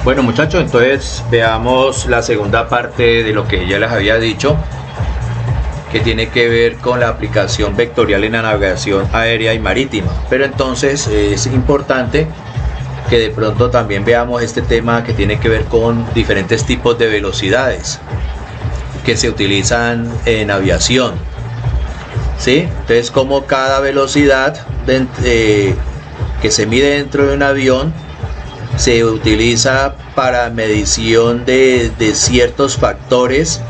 Bueno muchachos, entonces veamos la segunda parte de lo que ya les había dicho, que tiene que ver con la aplicación vectorial en la navegación aérea y marítima. Pero entonces es importante que de pronto también veamos este tema que tiene que ver con diferentes tipos de velocidades que se utilizan en aviación, ¿sí? Entonces, como cada velocidad que se mide dentro de un avión se utiliza para medición de ciertos factores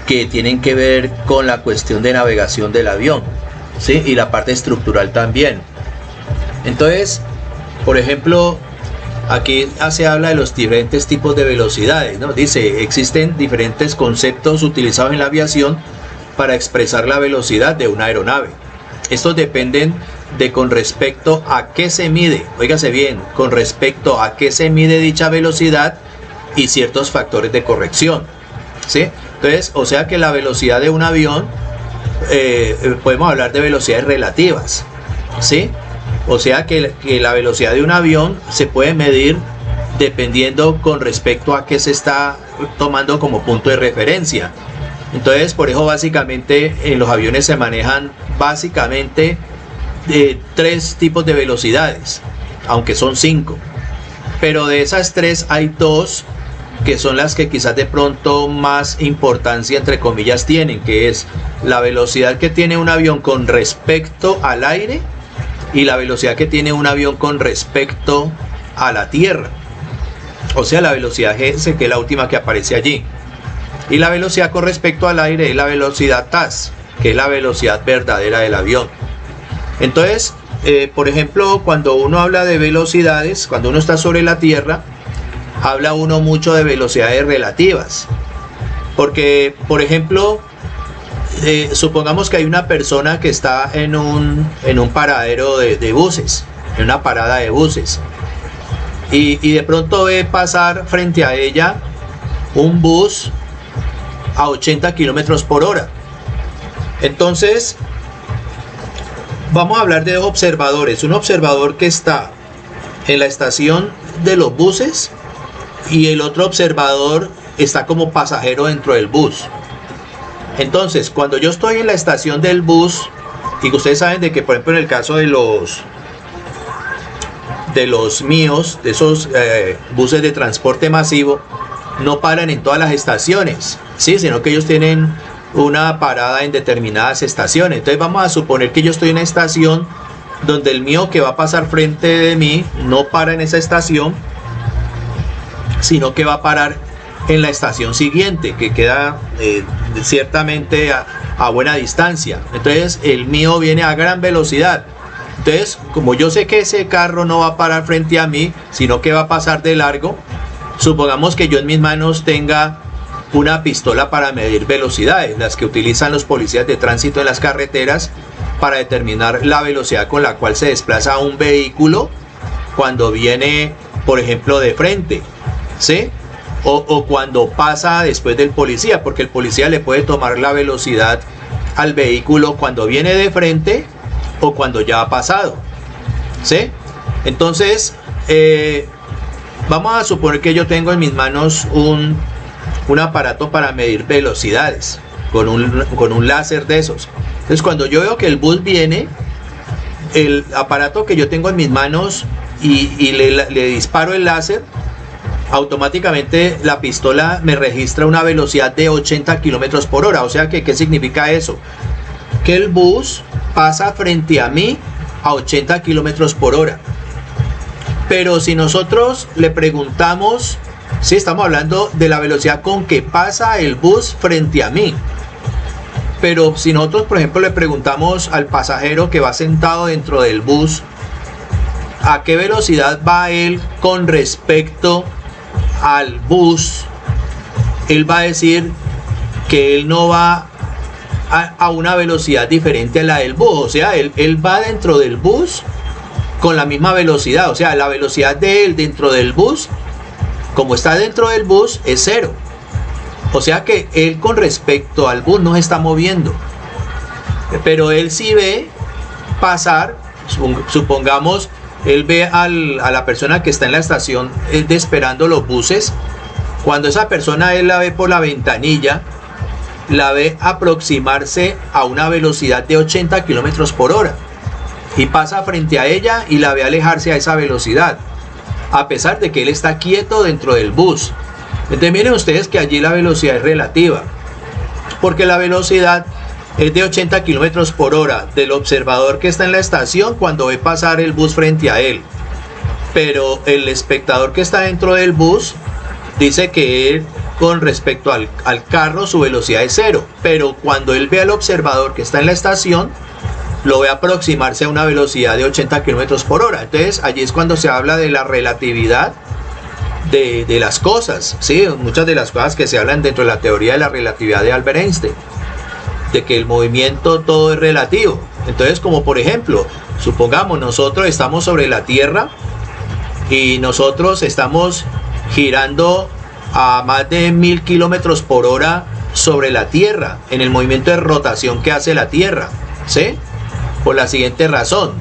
que tienen que ver con la cuestión de navegación del avión, ¿sí? Y la parte estructural también. Entonces, por ejemplo, aquí se habla de los diferentes tipos de velocidades, ¿no? Dice, existen diferentes conceptos utilizados en la aviación para expresar la velocidad de una aeronave. Estos dependen de con respecto a qué se mide, óigase bien, con respecto a qué se mide dicha velocidad y ciertos factores de corrección, ¿sí? Entonces, o sea que la velocidad de un avión, podemos hablar de velocidades relativas, ¿sí? O sea que la velocidad de un avión se puede medir dependiendo con respecto a qué se está tomando como punto de referencia. Entonces, por eso básicamente en los aviones se manejan básicamente tres tipos de velocidades, aunque son 5. Pero de esas 3 hay 2 que son las que quizás de pronto más importancia entre comillas tienen, que es la velocidad que tiene un avión con respecto al aire y la velocidad que tiene un avión con respecto a la tierra. O sea, la velocidad G, que es la última que aparece allí. Y la velocidad con respecto al aire es la velocidad TAS, que es la velocidad verdadera del avión. Entonces, por ejemplo, cuando uno habla de velocidades, cuando uno está sobre la tierra, habla uno mucho de velocidades relativas. Porque, por ejemplo, supongamos que hay una persona que está en un paradero de buses, en una parada de buses, y de pronto ve pasar frente a ella un bus a 80 kilómetros por hora. Entonces, vamos a hablar de 2 observadores. Un observador que está en la estación de los buses y el otro observador está como pasajero dentro del bus. Entonces, cuando yo estoy en la estación del bus, y ustedes saben de que, por ejemplo, en el caso de los míos, de esos buses de transporte masivo, no paran en todas las estaciones, ¿sí? Sino que ellos tienen una parada en determinadas estaciones. Entonces vamos a suponer que yo estoy en una estación donde el mío que va a pasar frente de mí no para en esa estación, sino que va a parar en la estación siguiente, que queda ciertamente a buena distancia. Entonces el mío viene a gran velocidad. Entonces, como yo sé que ese carro no va a parar frente a mí, sino que va a pasar de largo, supongamos que yo en mis manos tenga una pistola para medir velocidades, las que utilizan los policías de tránsito en las carreteras para determinar la velocidad con la cual se desplaza un vehículo cuando viene, por ejemplo, de frente, ¿sí? O cuando pasa después del policía, porque el policía le puede tomar la velocidad al vehículo cuando viene de frente o cuando ya ha pasado, ¿sí? Entonces, vamos a suponer que yo tengo en mis manos un aparato para medir velocidades con un láser de esos. Entonces, cuando yo veo que el bus viene, el aparato que yo tengo en mis manos y le disparo el láser, automáticamente la pistola me registra una velocidad de 80 kilómetros por hora. O sea que, ¿qué significa eso? Que el bus pasa frente a mí a 80 kilómetros por hora. Pero si nosotros le preguntamos, sí, estamos hablando de la velocidad con que pasa el bus frente a mí. Pero si nosotros, por ejemplo, le preguntamos al pasajero que va sentado dentro del bus, ¿a qué velocidad va él con respecto al bus? Él va a decir que él no va a una velocidad diferente a la del bus. O sea, él va dentro del bus con la misma velocidad. O sea, la velocidad de él dentro del bus, como está dentro del bus, es 0. O sea que él con respecto al bus no se está moviendo. Pero él sí ve pasar, supongamos él ve a la persona que está en la estación esperando los buses. Cuando esa persona él la ve por la ventanilla, la ve aproximarse a una velocidad de 80 kilómetros por hora y pasa frente a ella y la ve alejarse a esa velocidad, a pesar de que él está quieto dentro del bus. Entonces miren ustedes que allí la velocidad es relativa, porque la velocidad es de 80 kilómetros por hora del observador que está en la estación cuando ve pasar el bus frente a él, pero el espectador que está dentro del bus dice que él, con respecto al carro, su velocidad es 0, pero cuando él ve al observador que está en la estación, lo ve aproximarse a una velocidad de 80 kilómetros por hora. Entonces allí es cuando se habla de la relatividad de las cosas, ¿sí? Muchas de las cosas que se hablan dentro de la teoría de la relatividad de Albert Einstein, de que el movimiento todo es relativo. Entonces, como por ejemplo, supongamos nosotros estamos sobre la Tierra y nosotros estamos girando a más de 1000 kilómetros por hora sobre la Tierra en el movimiento de rotación que hace la Tierra, ¿sí? Por la siguiente razón.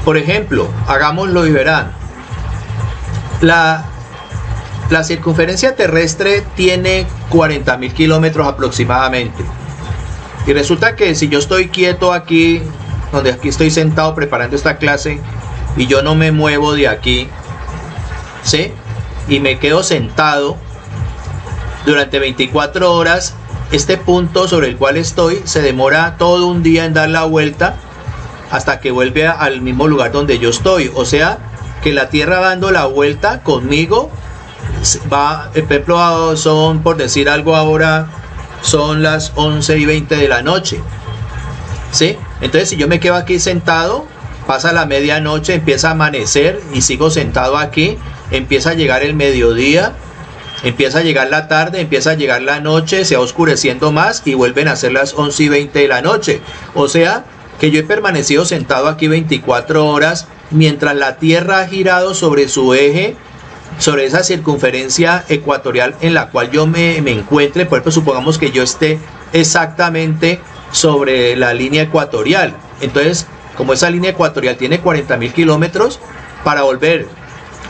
Por ejemplo, hagámoslo y verán. La circunferencia terrestre tiene 40.000 kilómetros aproximadamente. Y resulta que si yo estoy quieto aquí, donde aquí estoy sentado preparando esta clase, y yo no me muevo de aquí, ¿sí? Y me quedo sentado durante 24 horas, este punto sobre el cual estoy se demora todo un día en dar la vuelta hasta que vuelve al mismo lugar donde yo estoy. O sea, que la Tierra dando la vuelta conmigo va, por ejemplo, son, por decir algo ahora, son las 11:20 de la noche, ¿sí? Entonces si yo me quedo aquí sentado, pasa la medianoche, empieza a amanecer y sigo sentado aquí, empieza a llegar el mediodía, empieza a llegar la tarde, empieza a llegar la noche, se va oscureciendo más y vuelven a ser las 11:20 de la noche. O sea, que yo he permanecido sentado aquí 24 horas mientras la Tierra ha girado sobre su eje, sobre esa circunferencia ecuatorial en la cual yo me encuentre. Por ejemplo, supongamos que yo esté exactamente sobre la línea ecuatorial. Entonces, como esa línea ecuatorial tiene 40.000 kilómetros, para volver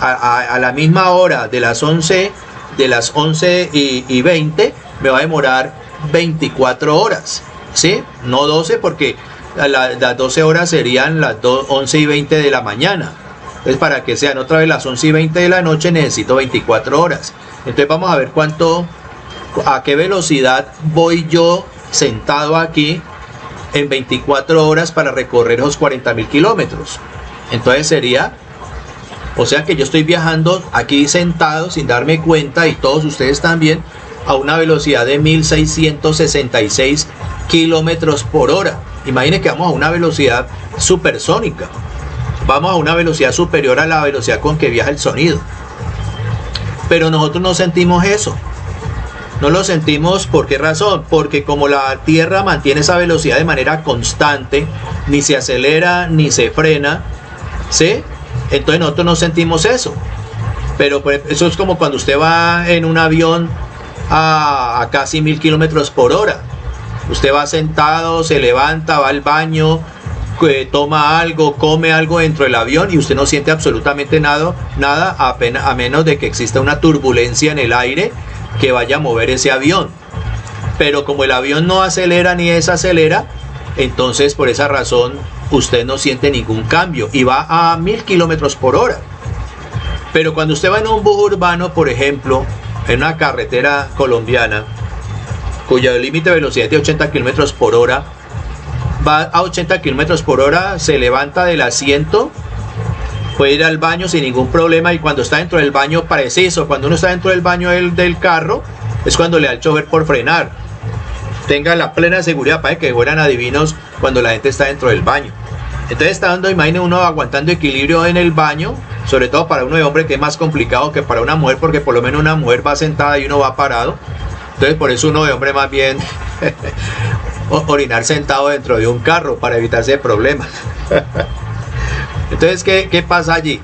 a la misma hora de las 11:20 me va a demorar 24 horas, ¿sí? No 12, porque las 12 horas serían las 11:20 de la mañana. Entonces, para que sean otra vez las 11:20 de la noche, necesito 24 horas. Entonces vamos a ver a qué velocidad voy yo sentado aquí en 24 horas para recorrer esos 40.000 kilómetros. Entonces sería, o sea que yo estoy viajando aquí sentado sin darme cuenta, y todos ustedes también, a una velocidad de 1666 kilómetros por hora. Imaginen que vamos a una velocidad supersónica. Vamos a una velocidad superior a la velocidad con que viaja el sonido. Pero nosotros no sentimos eso. No lo sentimos. ¿Por qué razón? Porque como la Tierra mantiene esa velocidad de manera constante, ni se acelera ni se frena, ¿sí? Entonces nosotros no sentimos eso. Pero pues, eso es como cuando usted va en un avión a casi 1000 kilómetros por hora. Usted va sentado, se levanta, va al baño, toma algo, come algo dentro del avión y usted no siente absolutamente nada a menos de que exista una turbulencia en el aire que vaya a mover ese avión. Pero como el avión no acelera ni desacelera, entonces por esa razón usted no siente ningún cambio y va a 1000 kilómetros por hora. Pero cuando usted va en un bus urbano, por ejemplo, en una carretera colombiana, cuyo límite de velocidad es de 80 kilómetros por hora, va a 80 kilómetros por hora, se levanta del asiento, puede ir al baño sin ningún problema, y cuando está dentro del baño, preciso, cuando uno está dentro del baño del carro, es cuando le da el chofer por frenar. Tenga la plena seguridad para que fueran adivinos cuando la gente está dentro del baño. Entonces está dando, imagine uno aguantando equilibrio en el baño, sobre todo para uno de hombre, que es más complicado que para una mujer, porque por lo menos una mujer va sentada y uno va parado. Entonces por eso uno de hombre más bien orinar sentado dentro de un carro para evitarse problemas. Entonces, ¿qué pasa allí?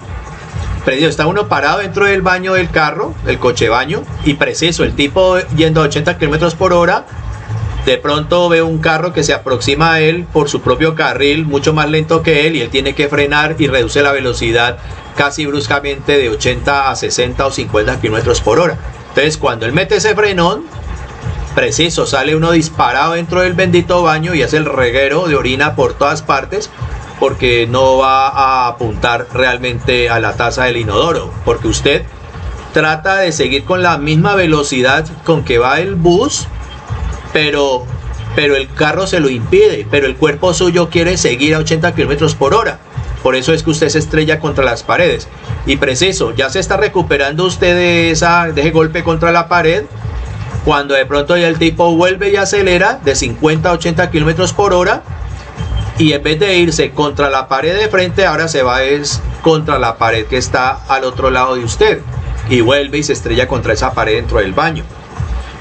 Preciso, está uno parado dentro del baño del carro, el coche baño, y preciso, el tipo yendo a 80 kilómetros por hora, De pronto ve un carro que se aproxima a él por su propio carril, mucho más lento que él, y él tiene que frenar y reduce la velocidad casi bruscamente de 80 a 60 o 50 kilómetros por hora. Entonces, cuando él mete ese frenón, preciso, sale uno disparado dentro del bendito baño y hace el reguero de orina por todas partes, porque no va a apuntar realmente a la taza del inodoro, porque usted trata de seguir con la misma velocidad con que va el bus, pero el carro se lo impide, pero el cuerpo suyo quiere seguir a 80 kilómetros por hora. Por eso es que usted se estrella contra las paredes. Y preciso, ya se está recuperando usted de ese golpe contra la pared, cuando de pronto ya el tipo vuelve y acelera de 50 a 80 kilómetros por hora, y en vez de irse contra la pared de frente, ahora se va contra la pared que está al otro lado de usted, y vuelve y se estrella contra esa pared dentro del baño.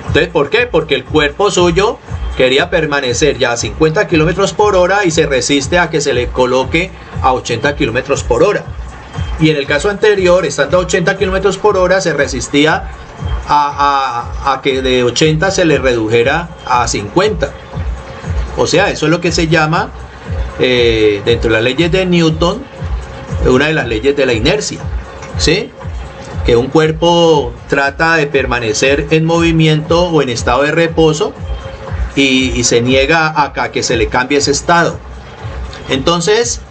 Entonces, ¿por qué? Porque el cuerpo suyo quería permanecer ya a 50 kilómetros por hora y se resiste a que se le coloque a 80 kilómetros por hora. Y en el caso anterior, estando a 80 kilómetros por hora, se resistía a que de 80 se le redujera a 50. O sea, eso es lo que se llama, dentro de las leyes de Newton, una de las leyes de la inercia, ¿sí? Que un cuerpo trata de permanecer en movimiento o en estado de reposo y se niega a que se le cambie ese estado. Entonces,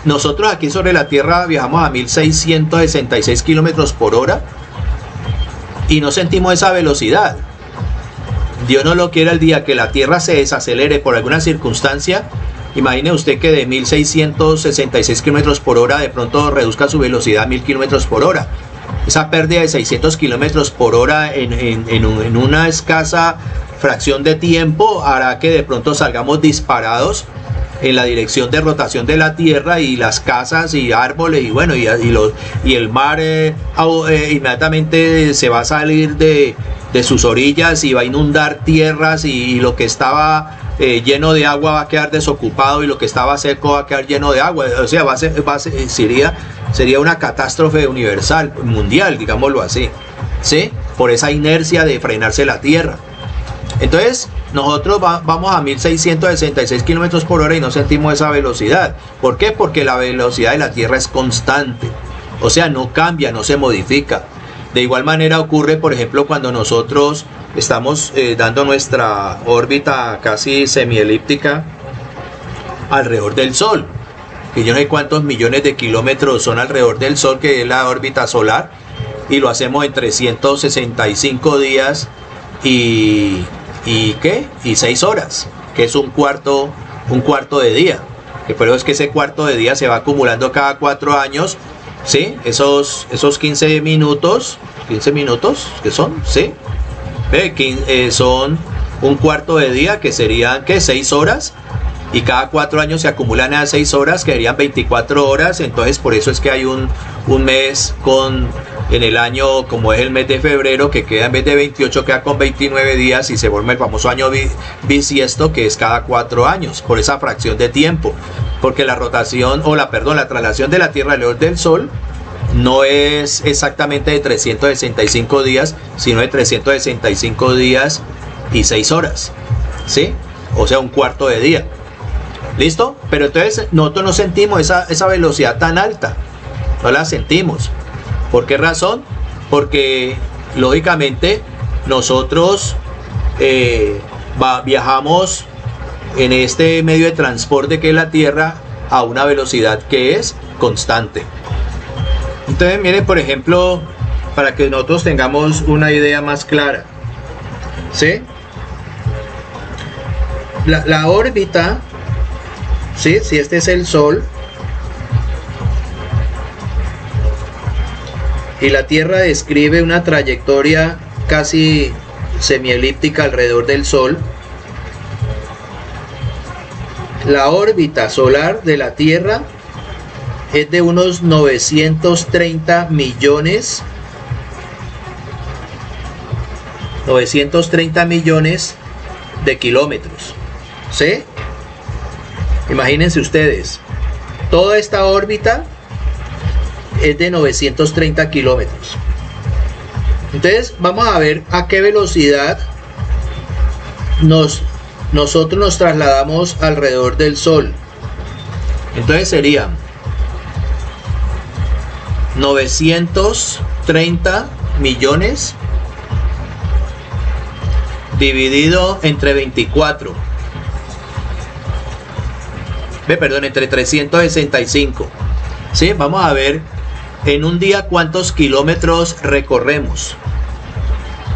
nosotros aquí sobre la Tierra viajamos a 1666 kilómetros por hora y no sentimos esa velocidad. Dios no lo quiera, el día que la Tierra se desacelere por alguna circunstancia, imagine usted que de 1666 kilómetros por hora de pronto reduzca su velocidad a 1000 kilómetros por hora. Esa pérdida de 600 kilómetros por hora en una escasa fracción de tiempo hará que de pronto salgamos disparados en la dirección de rotación de la Tierra, y las casas y árboles y bueno y el mar inmediatamente se va a salir de sus orillas y va a inundar tierras, y lo que estaba lleno de agua va a quedar desocupado y lo que estaba seco va a quedar lleno de agua. O sea, sería una catástrofe universal, mundial, digámoslo así, ¿sí? Por esa inercia de frenarse la Tierra. Entonces, nosotros vamos a 1666 kilómetros por hora y no sentimos esa velocidad. ¿Por qué? Porque la velocidad de la Tierra es constante. O sea, no cambia, no se modifica. De igual manera ocurre, por ejemplo, cuando nosotros estamos dando nuestra órbita casi semielíptica alrededor del Sol. Que yo no sé cuántos millones de kilómetros son alrededor del Sol, que es la órbita solar. Y lo hacemos en 365 días y 6 horas, que es un cuarto de día. Que por eso es que ese cuarto de día se va acumulando cada 4 años, ¿sí? Esos 15 minutos que son, ¿sí? Son un cuarto de día, que serían, ¿qué? 6 horas, y cada 4 años se acumulan a 6 horas, que serían 24 horas. Entonces por eso es que hay un mes en el año, como es el mes de febrero, que queda en vez de 28, queda con 29 días, y se forma el famoso año bisiesto, que es cada 4 años, por esa fracción de tiempo. Porque la la traslación de la Tierra alrededor del Sol no es exactamente de 365 días, sino de 365 días y 6 horas, ¿sí? O sea, un cuarto de día. ¿Listo? Pero entonces nosotros no sentimos esa velocidad tan alta. No la sentimos. ¿Por qué razón? Porque lógicamente nosotros viajamos en este medio de transporte que es la Tierra a una velocidad que es constante. Entonces miren, por ejemplo, para que nosotros tengamos una idea más clara, ¿sí? La órbita, ¿sí? Si este es el Sol y la Tierra describe una trayectoria casi semielíptica alrededor del Sol, la órbita solar de la Tierra es de unos 930 millones de kilómetros, ¿sí? Imagínense ustedes, toda esta órbita es de 930 kilómetros. Entonces vamos a ver a qué velocidad nos nosotros nos trasladamos alrededor del Sol. Entonces serían 930 millones dividido entre 24. Entre 365. ¿Sí? Vamos a ver en un día cuántos kilómetros recorremos.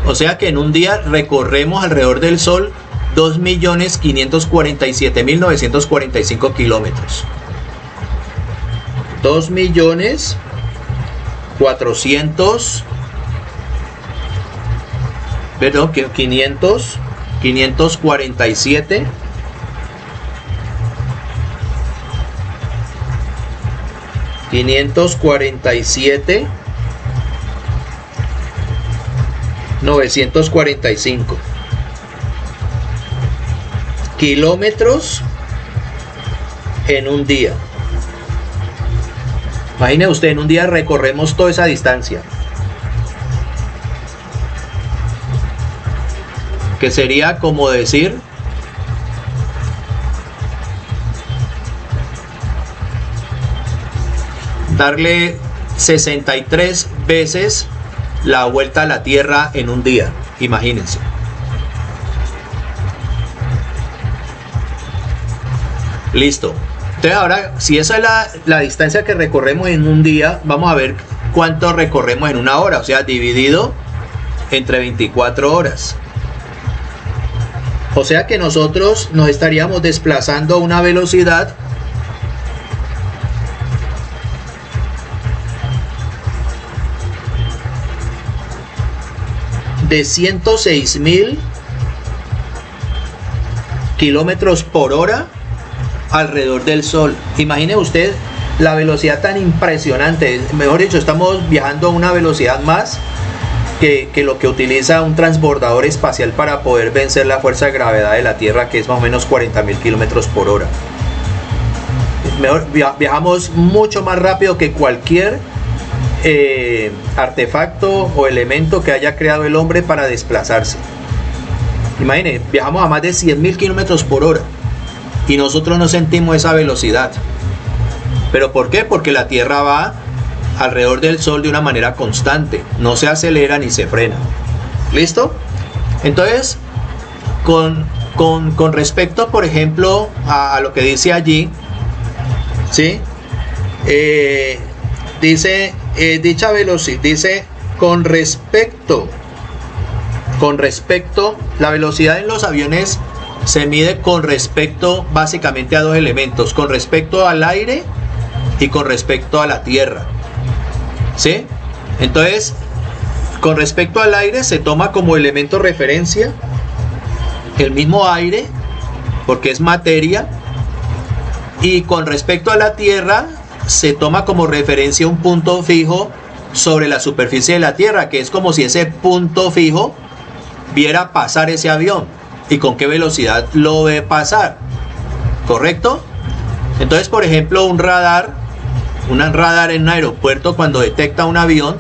O sea que en un día recorremos alrededor del Sol 2.547.945 kilómetros. 2.400.000, perdón, 547 945 kilómetros en un día. Imagine usted, en un día recorremos toda esa distancia, que sería como decir darle 63 veces la vuelta a la Tierra en un día. Imagínense. Listo. Entonces ahora, si esa es la distancia que recorremos en un día, vamos a ver cuánto recorremos en una hora, o sea, dividido entre 24 horas. O sea que nosotros nos estaríamos desplazando a una velocidad de 106.000 kilómetros por hora alrededor del Sol. Imagine usted la velocidad tan impresionante. Mejor dicho, estamos viajando a una velocidad más que lo que utiliza un transbordador espacial para poder vencer la fuerza de gravedad de la Tierra, que es más o menos 40.000 kilómetros por hora. Viajamos mucho más rápido que cualquier artefacto o elemento que haya creado el hombre para desplazarse. Imagine, viajamos a más de 100.000 kilómetros por hora y nosotros no sentimos esa velocidad. ¿Pero por qué? Porque la Tierra va alrededor del Sol de una manera constante, no se acelera ni se frena. ¿Listo? Entonces, con respecto, por ejemplo, a lo que dice allí, ¿sí? Dice, dicha velocidad, dice, con respecto, la velocidad en los aviones se mide con respecto básicamente a dos elementos, con respecto al aire y con respecto a la Tierra. ¿Sí? Entonces, con respecto al aire se toma como elemento referencia el mismo aire, porque es materia, y con respecto a la Tierra se toma como referencia un punto fijo sobre la superficie de la Tierra, que es como si ese punto fijo viera pasar ese avión y con qué velocidad lo ve pasar. ¿Correcto? Entonces, por ejemplo, un radar en un aeropuerto, cuando detecta un avión,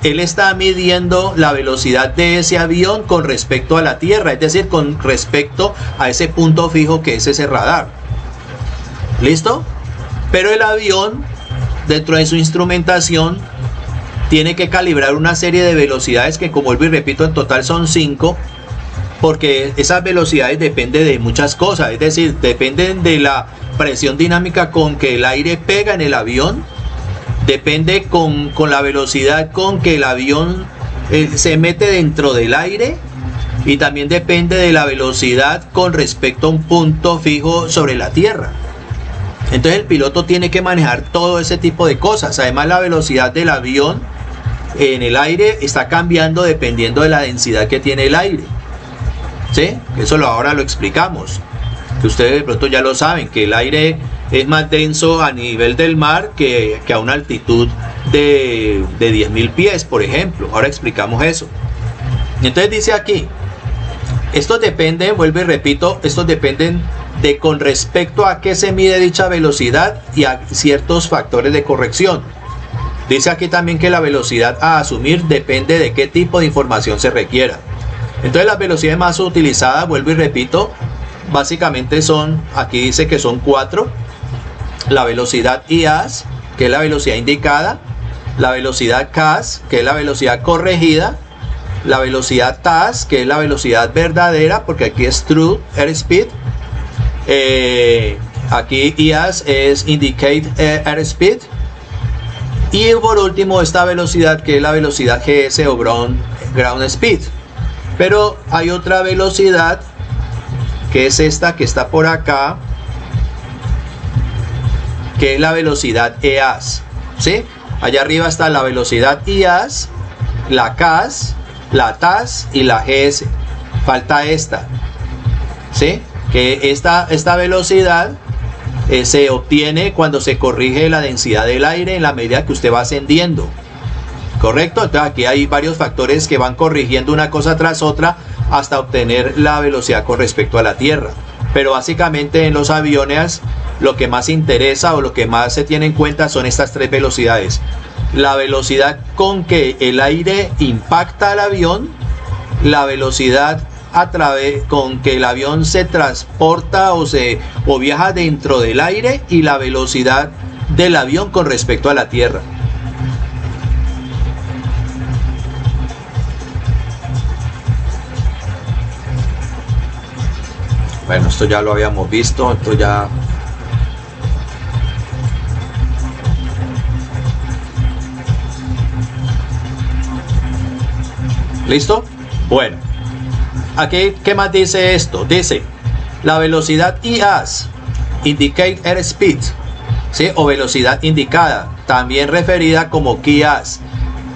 él está midiendo la velocidad de ese avión con respecto a la Tierra, es decir, con respecto a ese punto fijo que es ese radar. ¿Listo? Pero el avión, dentro de su instrumentación, tiene que calibrar una serie de velocidades que, como vuelvo y repito, en total son 5, porque esas velocidades dependen de muchas cosas, es decir, dependen de la presión dinámica con que el aire pega en el avión, depende con la velocidad con que el avión se mete dentro del aire, y también depende de la velocidad con respecto a un punto fijo sobre la Tierra. Entonces el piloto tiene que manejar todo ese tipo de cosas. Además, la velocidad del avión en el aire está cambiando dependiendo de la densidad que tiene el aire. ¿Sí? Eso ahora lo explicamos. Que ustedes de pronto ya lo saben, que el aire es más denso a nivel del mar que a una altitud de 10.000 pies, por ejemplo. Ahora explicamos eso. Entonces dice aquí, estos dependen, vuelvo y repito, estos dependen de con respecto a qué se mide dicha velocidad y a ciertos factores de corrección. Dice aquí también que la velocidad a asumir depende de qué tipo de información se requiera. Entonces las velocidades más utilizadas, vuelvo y repito, básicamente son, aquí dice que son 4. La velocidad IAS, que es la velocidad indicada, la velocidad CAS, que es la velocidad corregida, la velocidad TAS, que es la velocidad verdadera, porque aquí es True Airspeed, aquí IAS es Indicate Airspeed, y por último esta velocidad que es la velocidad GS o Ground Speed. Pero hay otra velocidad que es esta que está por acá, que es la velocidad EAS, ¿sí? Allá arriba está la velocidad IAS, la CAS, la TAS y la GS. Falta esta, ¿sí? Que esta velocidad se obtiene cuando se corrige la densidad del aire en la medida que usted va ascendiendo, ¿correcto? Entonces aquí hay varios factores que van corrigiendo una cosa tras otra hasta obtener la velocidad con respecto a la Tierra. Pero básicamente en los aviones lo que más interesa o lo que más se tiene en cuenta son estas 3 velocidades: la velocidad con que el aire impacta al avión, la velocidad con que el avión se transporta o viaja dentro del aire, y la velocidad del avión con respecto a la Tierra. Bueno, esto ya lo habíamos visto, esto ya... ¿Listo? Bueno, aquí, ¿qué más dice esto? Dice, la velocidad IAS, Indicate Airspeed, ¿sí? O velocidad indicada, también referida como KIAS.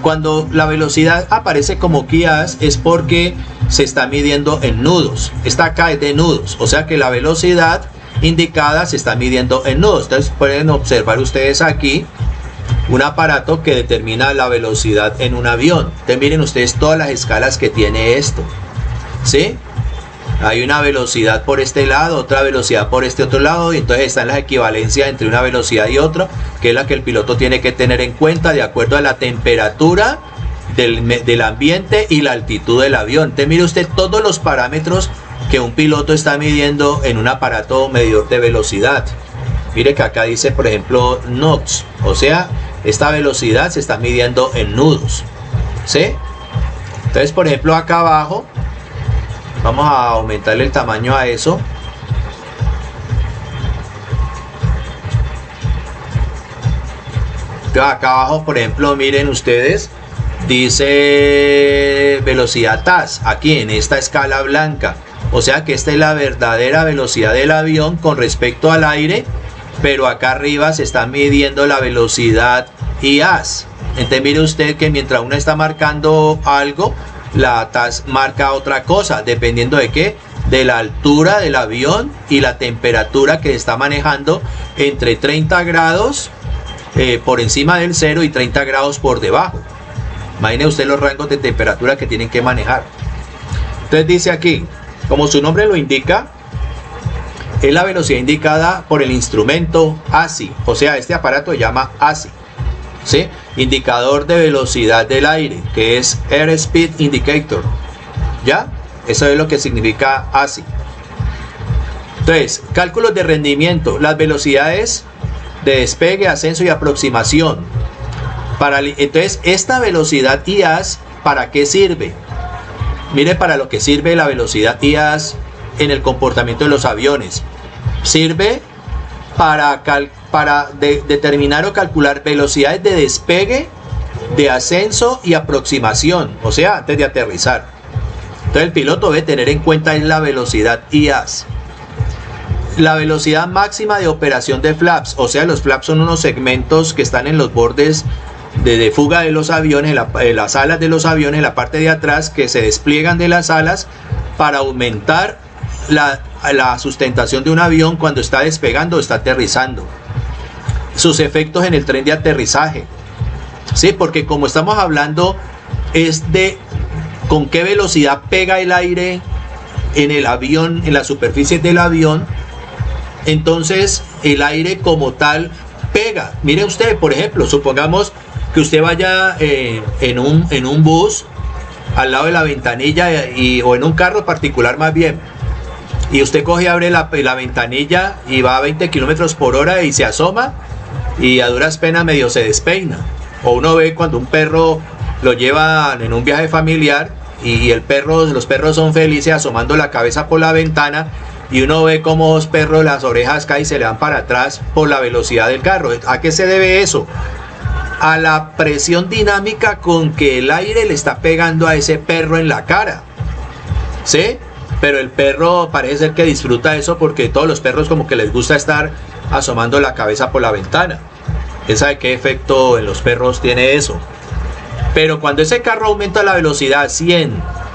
Cuando la velocidad aparece como KIAS es porque se está midiendo en nudos. Esta acá es de nudos, o sea que la velocidad indicada se está midiendo en nudos. Entonces pueden observar ustedes aquí un aparato que determina la velocidad en un avión. Entonces miren ustedes todas las escalas que tiene esto, ¿sí? Hay una velocidad por este lado, otra velocidad por este otro lado, y entonces están las equivalencias entre una velocidad y otra, que es la que el piloto tiene que tener en cuenta de acuerdo a la temperatura del ambiente y la altitud del avión. Entonces mire usted todos los parámetros que un piloto está midiendo en un aparato medidor de velocidad. Mire que acá dice, por ejemplo, knots, o sea, esta velocidad se está midiendo en nudos, ¿sí? Entonces, por ejemplo, acá abajo, vamos a aumentarle el tamaño a eso. Entonces, acá abajo, por ejemplo, miren ustedes, dice velocidad TAS, aquí en esta escala blanca. O sea que esta es la verdadera velocidad del avión con respecto al aire, pero acá arriba se está midiendo la velocidad IAS. Entonces mire usted que mientras uno está marcando algo, la TAS marca otra cosa, dependiendo de qué, de la altura del avión y la temperatura que está manejando, entre 30 grados por encima del cero y 30 grados por debajo. Imagine usted los rangos de temperatura que tienen que manejar. Entonces dice aquí, como su nombre lo indica, es la velocidad indicada por el instrumento ASI, o sea, este aparato se llama ASI, ¿sí? Indicador de velocidad del aire, que es Airspeed Indicator, ¿ya? Eso es lo que significa ASI. Entonces, cálculos de rendimiento, las velocidades de despegue, ascenso y aproximación. Entonces, esta velocidad IAS, ¿para qué sirve? Mire para lo que sirve la velocidad IAS en el comportamiento de los aviones. Sirve para determinar o calcular velocidades de despegue, de ascenso y aproximación, o sea, antes de aterrizar. Entonces el piloto debe tener en cuenta la velocidad IAS. La velocidad máxima de operación de flaps, o sea, los flaps son unos segmentos que están en los bordes de fuga de los aviones, en las alas de los aviones, en la parte de atrás, que se despliegan de las alas para aumentar la sustentación de un avión cuando está despegando o está aterrizando. Sus efectos en el tren de aterrizaje, ¿sí? Porque como estamos hablando es de con qué velocidad pega el aire en el avión, en la superficie del avión, entonces el aire como tal pega. Mire usted, por ejemplo, supongamos que usted vaya en un bus al lado de la ventanilla o en un carro particular más bien, y usted coge y abre la ventanilla y va a 20 kilómetros por hora y se asoma y a duras penas medio se despeina. O uno ve cuando un perro lo llevan en un viaje familiar y los perros son felices asomando la cabeza por la ventana, y uno ve como los perros, las orejas caen y se le van para atrás por la velocidad del carro. ¿A qué se debe eso? A la presión dinámica con que el aire le está pegando a ese perro en la cara, ¿sí? Pero el perro parece ser que disfruta eso, porque todos los perros como que les gusta estar asomando la cabeza por la ventana. ¿Quién sabe qué efecto en los perros tiene eso? Pero cuando ese carro aumenta la velocidad 100,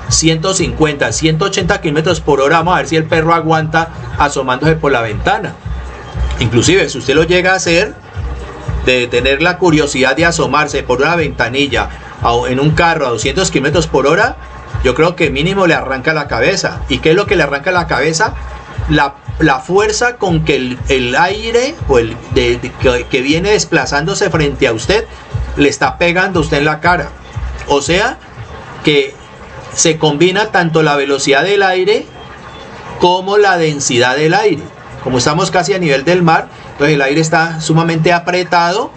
150, 180 kilómetros por hora, vamos a ver si el perro aguanta asomándose por la ventana. Inclusive si usted lo llega a hacer, de tener la curiosidad de asomarse por una ventanilla en un carro a 200 kilómetros por hora, yo creo que mínimo le arranca la cabeza. ¿Y qué es lo que le arranca la cabeza? La fuerza con que el aire que viene desplazándose frente a usted le está pegando a usted en la cara. O sea que se combina tanto la velocidad del aire como la densidad del aire. Como estamos casi a nivel del mar, entonces el aire está sumamente apretado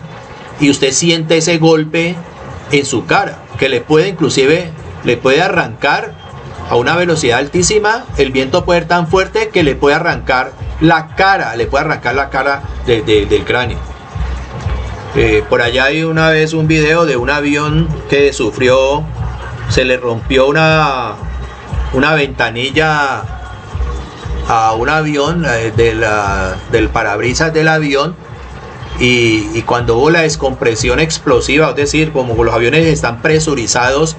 y usted siente ese golpe en su cara, que le puede arrancar a una velocidad altísima. El viento puede ser tan fuerte que le puede arrancar la cara, del cráneo. Por allá hay una vez un video de un avión que se le rompió una ventanilla a un avión del parabrisas del avión, y cuando hubo la descompresión explosiva, es decir, como los aviones están presurizados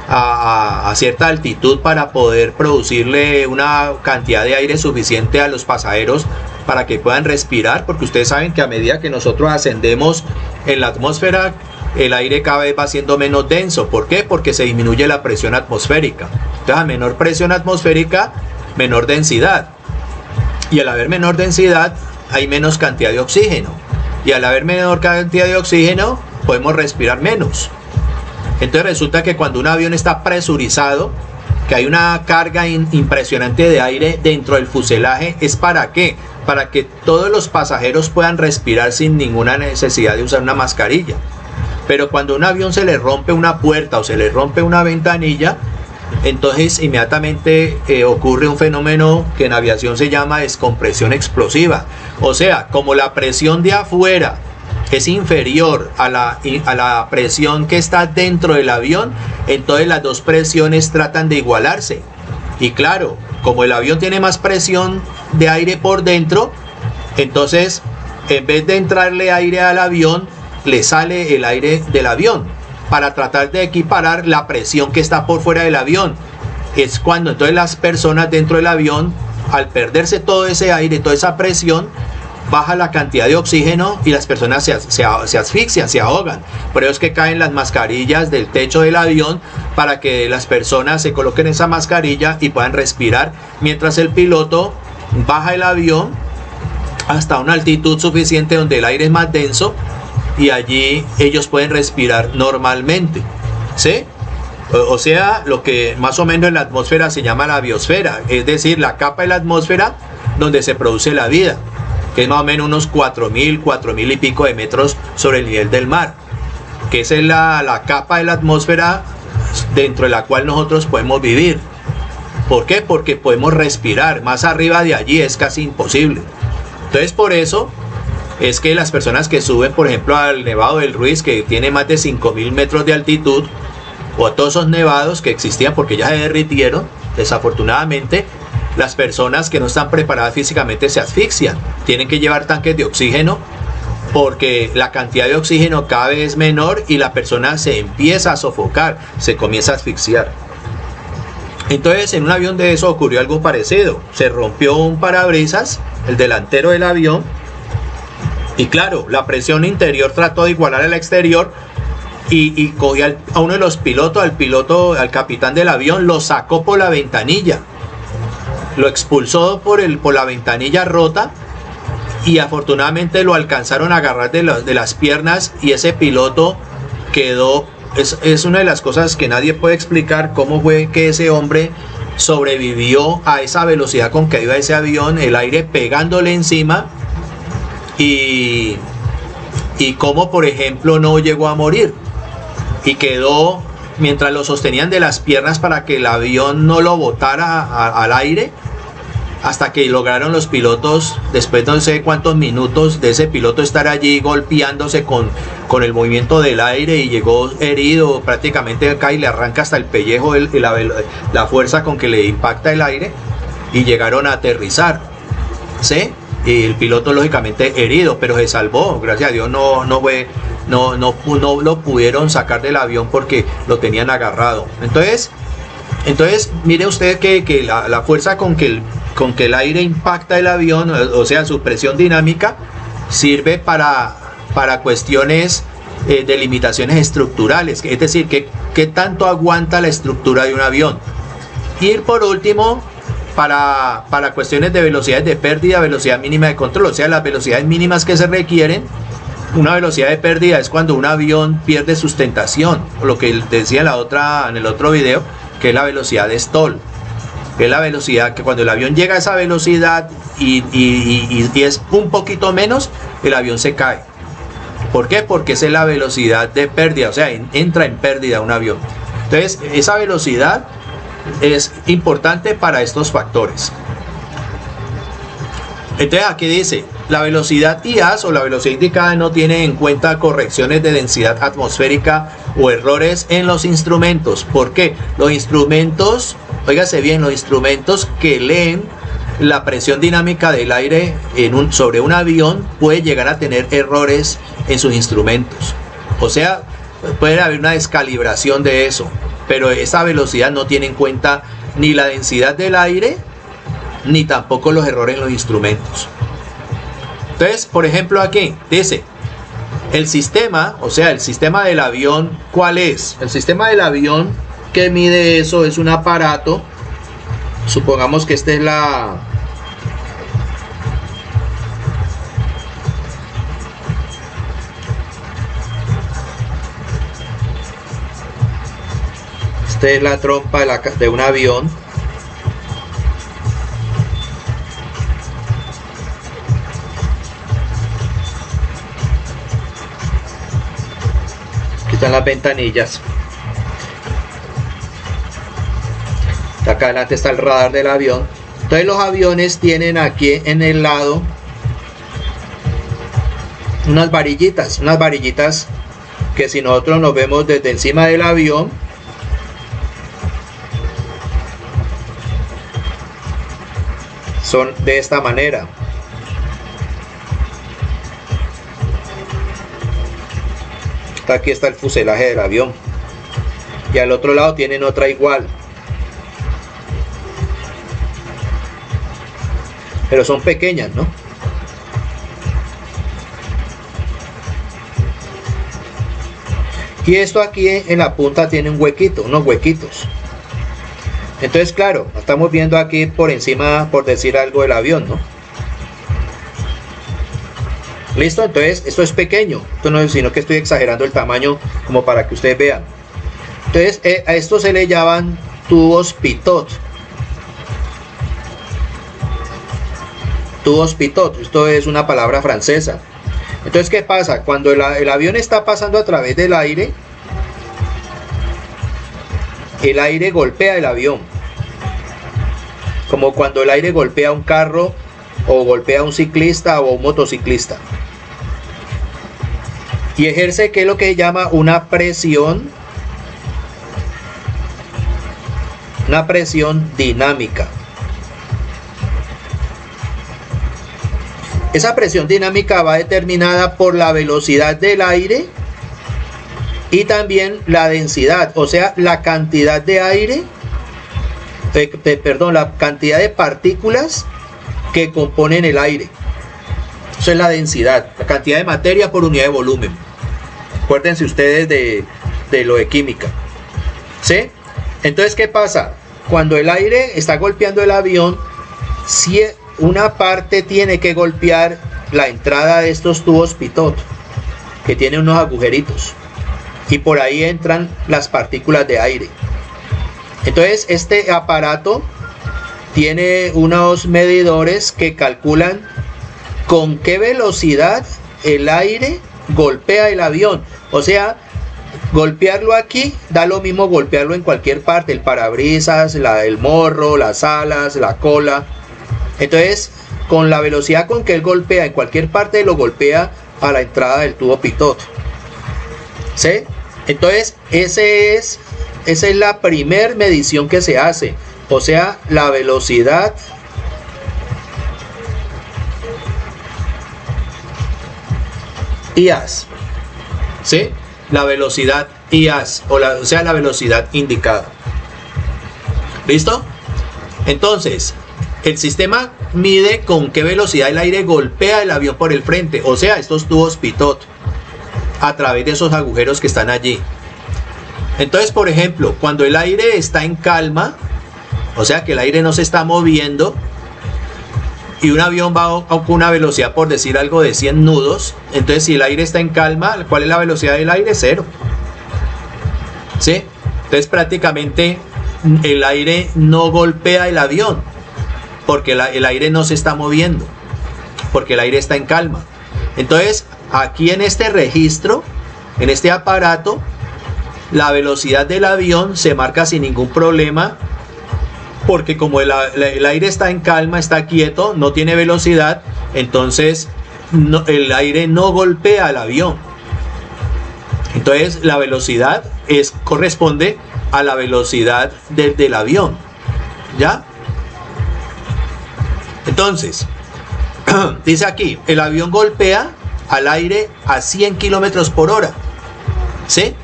a cierta altitud para poder producirle una cantidad de aire suficiente a los pasajeros para que puedan respirar, porque ustedes saben que a medida que nosotros ascendemos en la atmósfera, el aire cada vez va siendo menos denso. ¿Por qué? Porque se disminuye la presión atmosférica. Entonces, a menor presión atmosférica, menor densidad, y al haber menor densidad hay menos cantidad de oxígeno, y al haber menor cantidad de oxígeno podemos respirar menos. Entonces resulta que cuando un avión está presurizado, que hay una carga impresionante de aire dentro del fuselaje, ¿es para qué? Para que todos los pasajeros puedan respirar sin ninguna necesidad de usar una mascarilla. Pero cuando a un avión se le rompe una puerta o se le rompe una ventanilla, entonces inmediatamente ocurre un fenómeno que en aviación se llama descompresión explosiva. O sea, como la presión de afuera es inferior a la presión que está dentro del avión, entonces las dos presiones tratan de igualarse. Y claro, como el avión tiene más presión de aire por dentro, entonces en vez de entrarle aire al avión, le sale el aire del avión para tratar de equiparar la presión que está por fuera del avión. Es cuando entonces las personas dentro del avión, al perderse todo ese aire, toda esa presión, baja la cantidad de oxígeno y las personas se asfixian, se ahogan. Por eso es que caen las mascarillas del techo del avión, para que las personas se coloquen esa mascarilla y puedan respirar, mientras el piloto baja el avión hasta una altitud suficiente donde el aire es más denso, y allí ellos pueden respirar normalmente, ¿sí? O sea, lo que más o menos en la atmósfera se llama la biosfera, es decir, la capa de la atmósfera donde se produce la vida, que es más o menos unos 4.000 y pico de metros sobre el nivel del mar, que esa es la capa de la atmósfera dentro de la cual nosotros podemos vivir. ¿Por qué? Porque podemos respirar. Más arriba de allí es casi imposible. Entonces, por eso es que las personas que suben, por ejemplo, al Nevado del Ruiz, que tiene más de 5.000 metros de altitud, o a todos esos nevados que existían porque ya se derritieron, desafortunadamente, las personas que no están preparadas físicamente se asfixian. Tienen que llevar tanques de oxígeno, porque la cantidad de oxígeno cada vez es menor y la persona se empieza a sofocar, se comienza a asfixiar. Entonces, en un avión de eso ocurrió algo parecido. Se rompió un parabrisas, el delantero del avión, y claro, la presión interior trató de igualar al exterior, y cogió a uno de los pilotos, al capitán del avión, lo sacó por la ventanilla, lo expulsó por la ventanilla rota, y afortunadamente lo alcanzaron a agarrar de las piernas, y ese piloto quedó es una de las cosas que nadie puede explicar, cómo fue que ese hombre sobrevivió a esa velocidad con que iba ese avión, el aire pegándole encima, y cómo, por ejemplo, no llegó a morir y quedó mientras lo sostenían de las piernas para que el avión no lo botara al aire, hasta que lograron los pilotos, después no sé cuántos minutos de ese piloto estar allí golpeándose con el movimiento del aire, y llegó herido prácticamente acá y le arranca hasta el pellejo la fuerza con que le impacta el aire, y llegaron a aterrizar, ¿sí? Y el piloto lógicamente herido, pero se salvó, gracias a Dios no lo pudieron sacar del avión porque lo tenían agarrado. Entonces mire usted que la fuerza con que el aire impacta el avión, o sea, su presión dinámica, sirve para cuestiones de limitaciones estructurales, es decir, que tanto aguanta la estructura de un avión. Y por último, para cuestiones de velocidades de pérdida, velocidad mínima de control, o sea, las velocidades mínimas que se requieren. Una velocidad de pérdida es cuando un avión pierde sustentación, o lo que decía en el otro video, que es la velocidad de stall, que es la velocidad que cuando el avión llega a esa velocidad y es un poquito menos, el avión se cae. ¿Por qué? Porque esa es la velocidad de pérdida, o sea, entra en pérdida un avión. Entonces, esa velocidad es importante para estos factores. Entonces aquí dice, la velocidad IAS, o la velocidad indicada, no tiene en cuenta correcciones de densidad atmosférica o errores en los instrumentos. ¿Por qué? Los instrumentos, óigase bien, los instrumentos que leen la presión dinámica del aire sobre un avión puede llegar a tener errores en sus instrumentos. O sea, puede haber una descalibración de eso, pero esa velocidad no tiene en cuenta ni la densidad del aire, ni tampoco los errores en los instrumentos. Entonces, por ejemplo, aquí dice el sistema, o sea, el sistema del avión, ¿cuál es? El sistema del avión que mide eso es un aparato. Supongamos que esta es la trompa de un avión. Aquí están las ventanillas. Acá adelante está el radar del avión. Entonces los aviones tienen aquí en el lado unas varillitas que si nosotros nos vemos desde encima del avión, son de esta manera. Aquí está el fuselaje del avión, y al otro lado tienen otra igual, pero son pequeñas, ¿no? Y esto aquí en la punta tiene un huequito, unos huequitos. Entonces, claro, estamos viendo aquí por encima, por decir algo, del avión, ¿no? Listo, entonces esto es pequeño, esto no es sino que estoy exagerando el tamaño como para que ustedes vean. Entonces a esto se le llaman tubos pitot. Tubos pitot, esto es una palabra francesa. Entonces, ¿qué pasa? Cuando el avión está pasando a través del aire, el aire golpea el avión, como cuando el aire golpea un carro o golpea a un ciclista o un motociclista, y ejerce, ¿qué es lo que se llama? Una presión dinámica. Esa presión dinámica va determinada por la velocidad del aire y también la densidad, o sea, la cantidad de aire, la cantidad de partículas que componen el aire. Eso es la densidad, la cantidad de materia por unidad de volumen. Acuérdense ustedes de lo de química, ¿sí? Entonces, ¿qué pasa? Cuando el aire está golpeando el avión, si una parte tiene que golpear la entrada de estos tubos pitot, que tienen unos agujeritos. y por ahí entran las partículas de aire. Entonces este aparato tiene unos medidores que calculan con qué velocidad el aire golpea el avión. O sea, golpearlo aquí da lo mismo golpearlo en cualquier parte, el parabrisas, el morro, las alas, la cola. Entonces, con la velocidad con que él golpea en cualquier parte, lo golpea a la entrada del tubo pitot. ¿Sí? Entonces, esa es la primer medición que se hace. O sea, la velocidad IAS. ¿Sí? La velocidad IAS, o sea, la velocidad indicada. ¿Listo? Entonces, el sistema mide con qué velocidad el aire golpea el avión por el frente, o sea, estos tubos pitot, a través de esos agujeros que están allí. Entonces, por ejemplo, cuando el aire está en calma, o sea que el aire no se está moviendo, y un avión va con una velocidad, por decir algo, de 100 nudos, entonces si el aire está en calma, ¿cuál es la velocidad del aire? 0. ¿Sí? Entonces prácticamente el aire no golpea el avión, porque el aire no se está moviendo, porque el aire está en calma. Entonces aquí en este registro, en este aparato, la velocidad del avión se marca sin ningún problema, porque como el aire está en calma, está quieto, no tiene velocidad, entonces el aire no golpea al avión. Entonces la velocidad corresponde a la velocidad del avión. ¿Ya? Entonces, dice aquí, el avión golpea al aire a 100 kilómetros por hora. ¿Sí?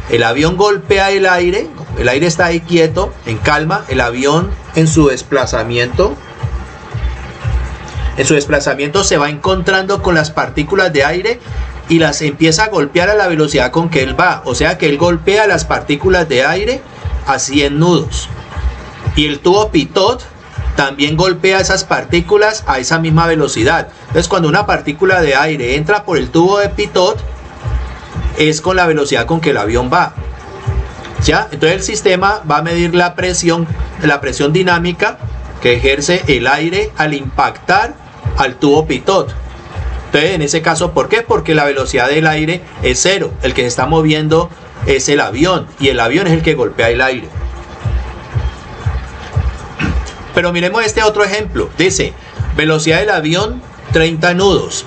El avión golpea el aire está ahí quieto, en calma, el avión en su desplazamiento se va encontrando con las partículas de aire y las empieza a golpear a la velocidad con que él va, o sea que él golpea las partículas de aire a 100 nudos. Y el tubo pitot también golpea esas partículas a esa misma velocidad. Entonces cuando una partícula de aire entra por el tubo de pitot, es con la velocidad con que el avión va. ¿Ya? Entonces el sistema va a medir la presión dinámica que ejerce el aire al impactar al tubo pitot. Entonces en ese caso, ¿por qué? Porque la velocidad del aire es 0. El que se está moviendo es el avión, y el avión es el que golpea el aire. Pero miremos este otro ejemplo. Dice, velocidad del avión 30 nudos.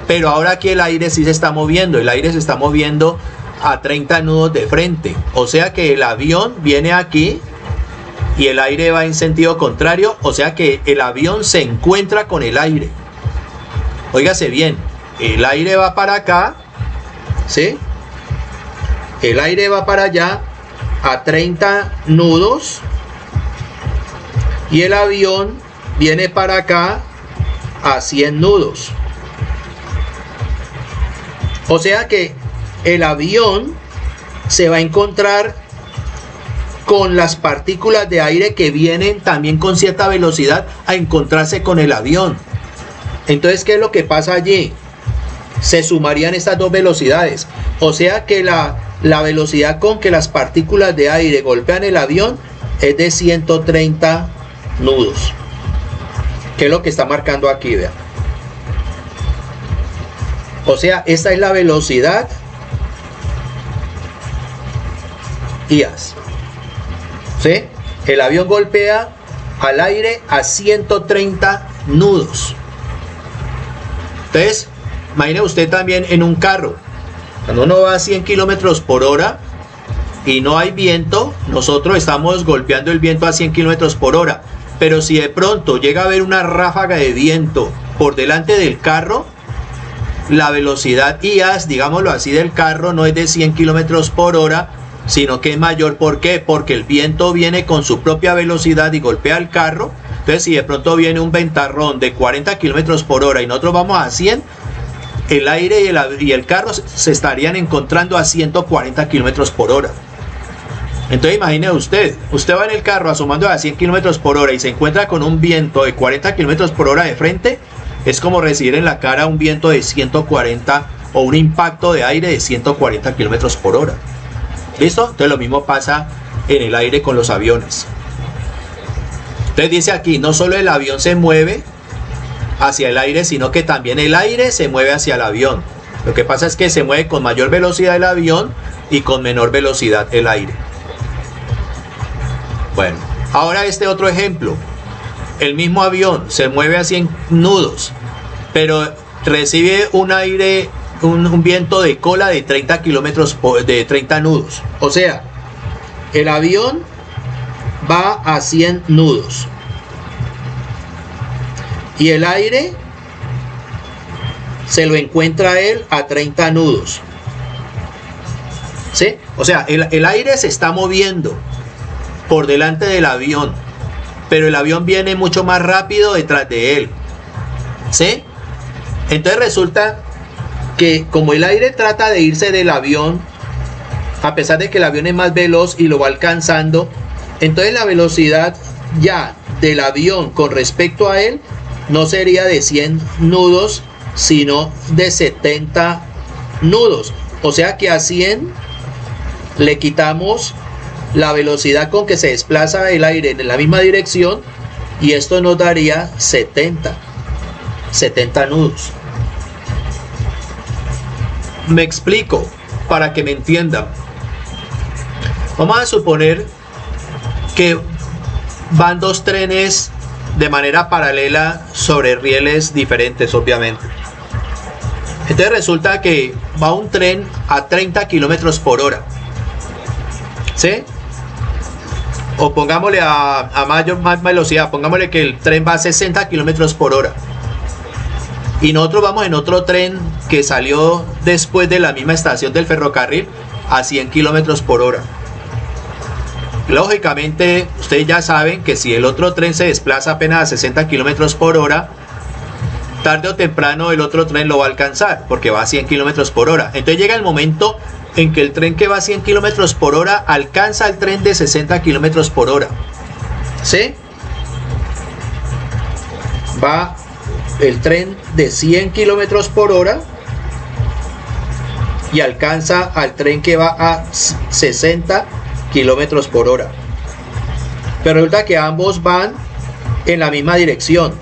Pero ahora aquí el aire sí se está moviendo. El aire se está moviendo a 30 nudos de frente. O sea que el avión viene aquí y el aire va en sentido contrario. O sea que el avión se encuentra con el aire. Óigase bien. El aire va para acá. ¿Sí? El aire va para allá a 30 nudos. Y el avión viene para acá a 100 nudos. O sea que el avión se va a encontrar con las partículas de aire que vienen también con cierta velocidad a encontrarse con el avión. Entonces, ¿qué es lo que pasa allí? Se sumarían estas dos velocidades. O sea que la velocidad con que las partículas de aire golpean el avión es de 130 nudos. ¿Qué es lo que está marcando aquí? Vean. O sea, esta es la velocidad IAS. ¿Sí? El avión golpea al aire a 130 nudos. Entonces, imagine usted también en un carro. Cuando uno va a 100 kilómetros por hora y no hay viento, nosotros estamos golpeando el viento a 100 kilómetros por hora. Pero si de pronto llega a haber una ráfaga de viento por delante del carro, la velocidad IAS, digámoslo así, del carro no es de 100 kilómetros por hora, sino que es mayor. ¿Por qué? Porque el viento viene con su propia velocidad y golpea el carro. Entonces, si de pronto viene un ventarrón de 40 kilómetros por hora y nosotros vamos a 100, el aire y el carro se estarían encontrando a 140 kilómetros por hora. Entonces, imagine usted va en el carro asomando a 100 kilómetros por hora y se encuentra con un viento de 40 kilómetros por hora de frente. Es como recibir en la cara un viento de 140 o un impacto de aire de 140 kilómetros por hora. ¿Listo? Entonces lo mismo pasa en el aire con los aviones. Entonces dice aquí, no solo el avión se mueve hacia el aire, sino que también el aire se mueve hacia el avión. Lo que pasa es que se mueve con mayor velocidad el avión y con menor velocidad el aire. Bueno, ahora este otro ejemplo. El mismo avión se mueve a 100 nudos, pero recibe un aire, un viento de cola de 30 kilómetros, de 30 nudos. O sea, el avión va a 100 nudos y el aire se lo encuentra él a 30 nudos. ¿Sí? O sea, el aire se está moviendo por delante del avión, pero el avión viene mucho más rápido detrás de él. ¿Sí? Entonces resulta que como el aire trata de irse del avión, a pesar de que el avión es más veloz y lo va alcanzando, entonces la velocidad ya del avión con respecto a él no sería de 100 nudos, sino de 70 nudos. O sea que a 100 le quitamos la velocidad con que se desplaza el aire en la misma dirección y esto nos daría 70 nudos. Me explico para que me entiendan. Vamos a suponer que van dos trenes de manera paralela sobre rieles diferentes, obviamente. Entonces resulta que va un tren a 30 kilómetros por hora. ¿Sí? O pongámosle a más velocidad, pongámosle que el tren va a 60 kilómetros por hora. Y nosotros vamos en otro tren que salió después de la misma estación del ferrocarril a 100 kilómetros por hora. Lógicamente, ustedes ya saben que si el otro tren se desplaza apenas a 60 kilómetros por hora, tarde o temprano el otro tren lo va a alcanzar, porque va a 100 kilómetros por hora. Entonces llega el momento en que el tren que va a 100 kilómetros por hora alcanza al tren de 60 kilómetros por hora. ¿Sí? Va el tren de 100 kilómetros por hora y alcanza al tren que va a 60 kilómetros por hora. Pero resulta que ambos van en la misma dirección.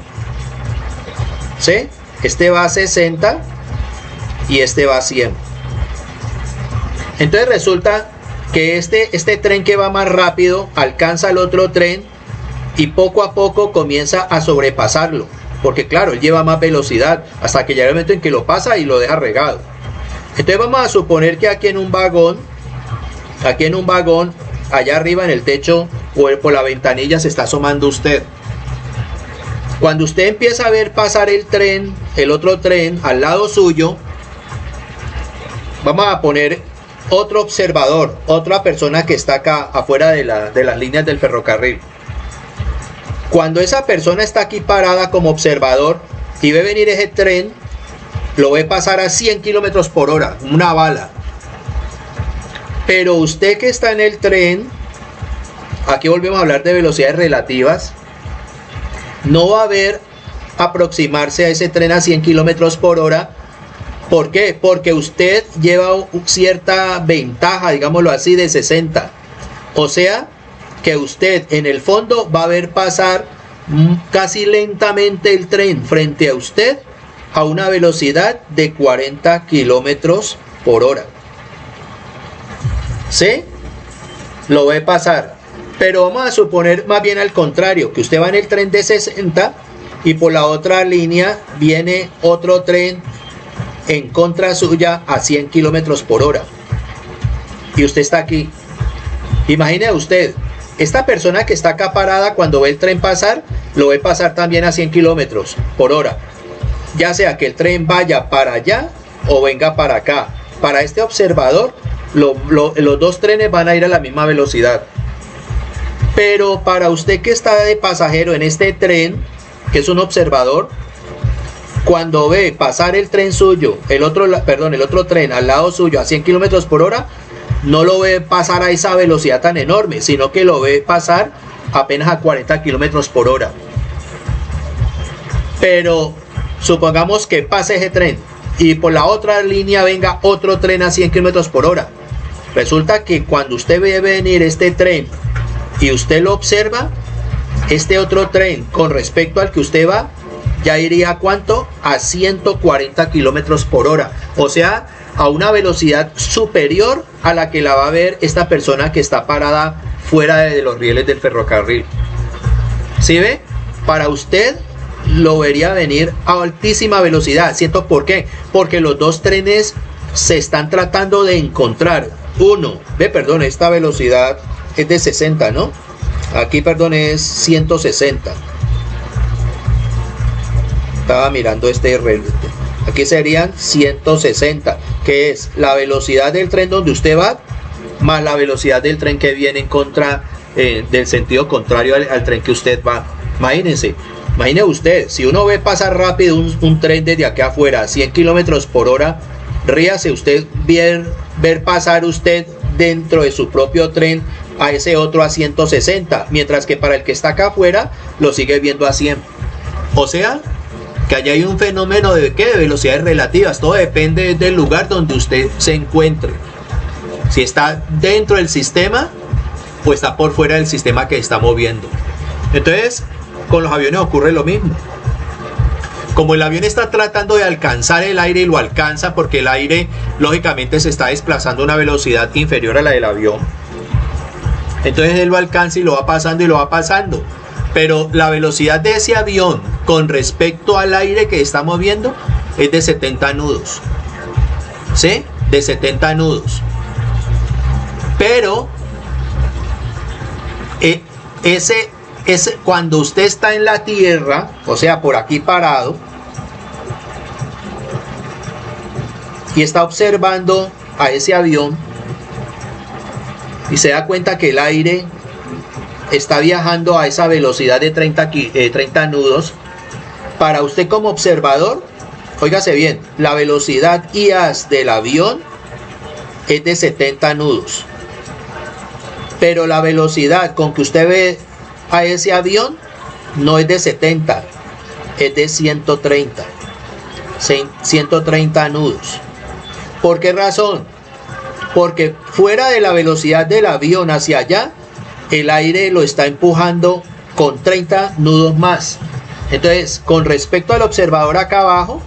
¿Sí? Este va a 60 y este va a 100. Entonces resulta que este tren que va más rápido alcanza al otro tren y poco a poco comienza a sobrepasarlo. Porque claro, él lleva más velocidad hasta que llega el momento en que lo pasa y lo deja regado. Entonces vamos a suponer que aquí en un vagón, allá arriba en el techo o por la ventanilla se está asomando usted. Cuando usted empieza a ver pasar el tren, el otro tren al lado suyo, vamos a poner otro observador, otra persona que está acá afuera de las líneas del ferrocarril. Cuando esa persona está aquí parada como observador y ve venir ese tren, lo ve pasar a 100 kilómetros por hora, una bala. Pero usted que está en el tren, aquí volvemos a hablar de velocidades relativas, no va a ver aproximarse a ese tren a 100 kilómetros por hora. ¿Por qué? Porque usted lleva cierta ventaja, digámoslo así, de 60. O sea, que usted en el fondo va a ver pasar casi lentamente el tren frente a usted a una velocidad de 40 kilómetros por hora. ¿Sí? Lo ve pasar. Pero vamos a suponer más bien al contrario, que usted va en el tren de 60 y por la otra línea viene otro tren en contra suya a 100 kilómetros por hora. Y usted está aquí. Imagine usted, esta persona que está acá parada cuando ve el tren pasar, lo ve pasar también a 100 kilómetros por hora. Ya sea que el tren vaya para allá o venga para acá. Para este observador, los dos trenes van a ir a la misma velocidad. Pero para usted que está de pasajero en este tren, que es un observador, cuando ve pasar el tren suyo, el otro tren al lado suyo a 100 kilómetros por hora, no lo ve pasar a esa velocidad tan enorme, sino que lo ve pasar apenas a 40 kilómetros por hora. Pero supongamos que pase ese tren y por la otra línea venga otro tren a 100 kilómetros por hora. Resulta que cuando usted ve venir este tren y usted lo observa, este otro tren con respecto al que usted va, ya iría ¿a cuánto? A 140 kilómetros por hora. O sea, a una velocidad superior a la que la va a ver esta persona que está parada fuera de los rieles del ferrocarril. ¿Sí ve? Para usted lo vería venir a altísima velocidad. ¿Siento por qué? Porque los dos trenes se están tratando de encontrar. Perdón, esta velocidad es de 60, ¿no? Aquí, perdón, es 160. Estaba mirando este reloj. Aquí serían 160, que es la velocidad del tren donde usted va, más la velocidad del tren que viene en contra, del sentido contrario al tren que usted va. Imagine usted, si uno ve pasar rápido un tren desde acá afuera a 100 kilómetros por hora, ríase usted ver pasar usted dentro de su propio tren a ese otro a 160, mientras que para el que está acá afuera lo sigue viendo a 100. O sea, que allá hay un fenómeno de velocidades relativas. Todo depende del lugar donde usted se encuentre. Si está dentro del sistema o está por fuera del sistema que está moviendo. Entonces, con los aviones ocurre lo mismo. Como el avión está tratando de alcanzar el aire y lo alcanza porque el aire lógicamente se está desplazando a una velocidad inferior a la del avión, entonces él lo alcanza y lo va pasando y lo va pasando. Pero la velocidad de ese avión con respecto al aire que está moviendo es de 70 nudos. ¿Sí? De 70 nudos. Pero cuando usted está en la tierra, o sea, por aquí parado, y está observando a ese avión y se da cuenta que el aire está viajando a esa velocidad de 30 nudos, para usted como observador, óigase bien, la velocidad IAS del avión es de 70 nudos, pero la velocidad con que usted ve a ese avión no es de 70, es de 130 nudos. ¿Por qué razón? Porque fuera de la velocidad del avión hacia allá, el aire lo está empujando con 30 nudos más. Entonces, con respecto al observador acá abajo,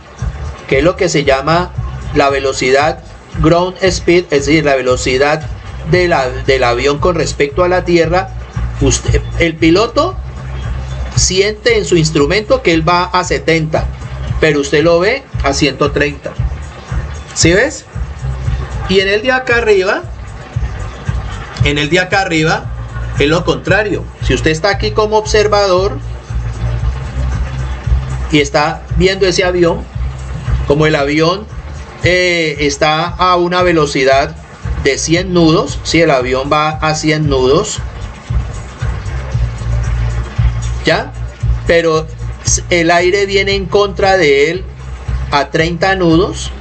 que es lo que se llama la velocidad ground speed, es decir, la velocidad del avión con respecto a la tierra, el piloto siente en su instrumento que él va a 70, pero usted lo ve a 130. ¿Sí ves? Y en el de acá arriba, es lo contrario. Si usted está aquí como observador y está viendo ese avión, como el avión está a una velocidad de 100 nudos, si el avión va a 100 nudos, ¿ya? Pero el aire viene en contra de él a 30 nudos.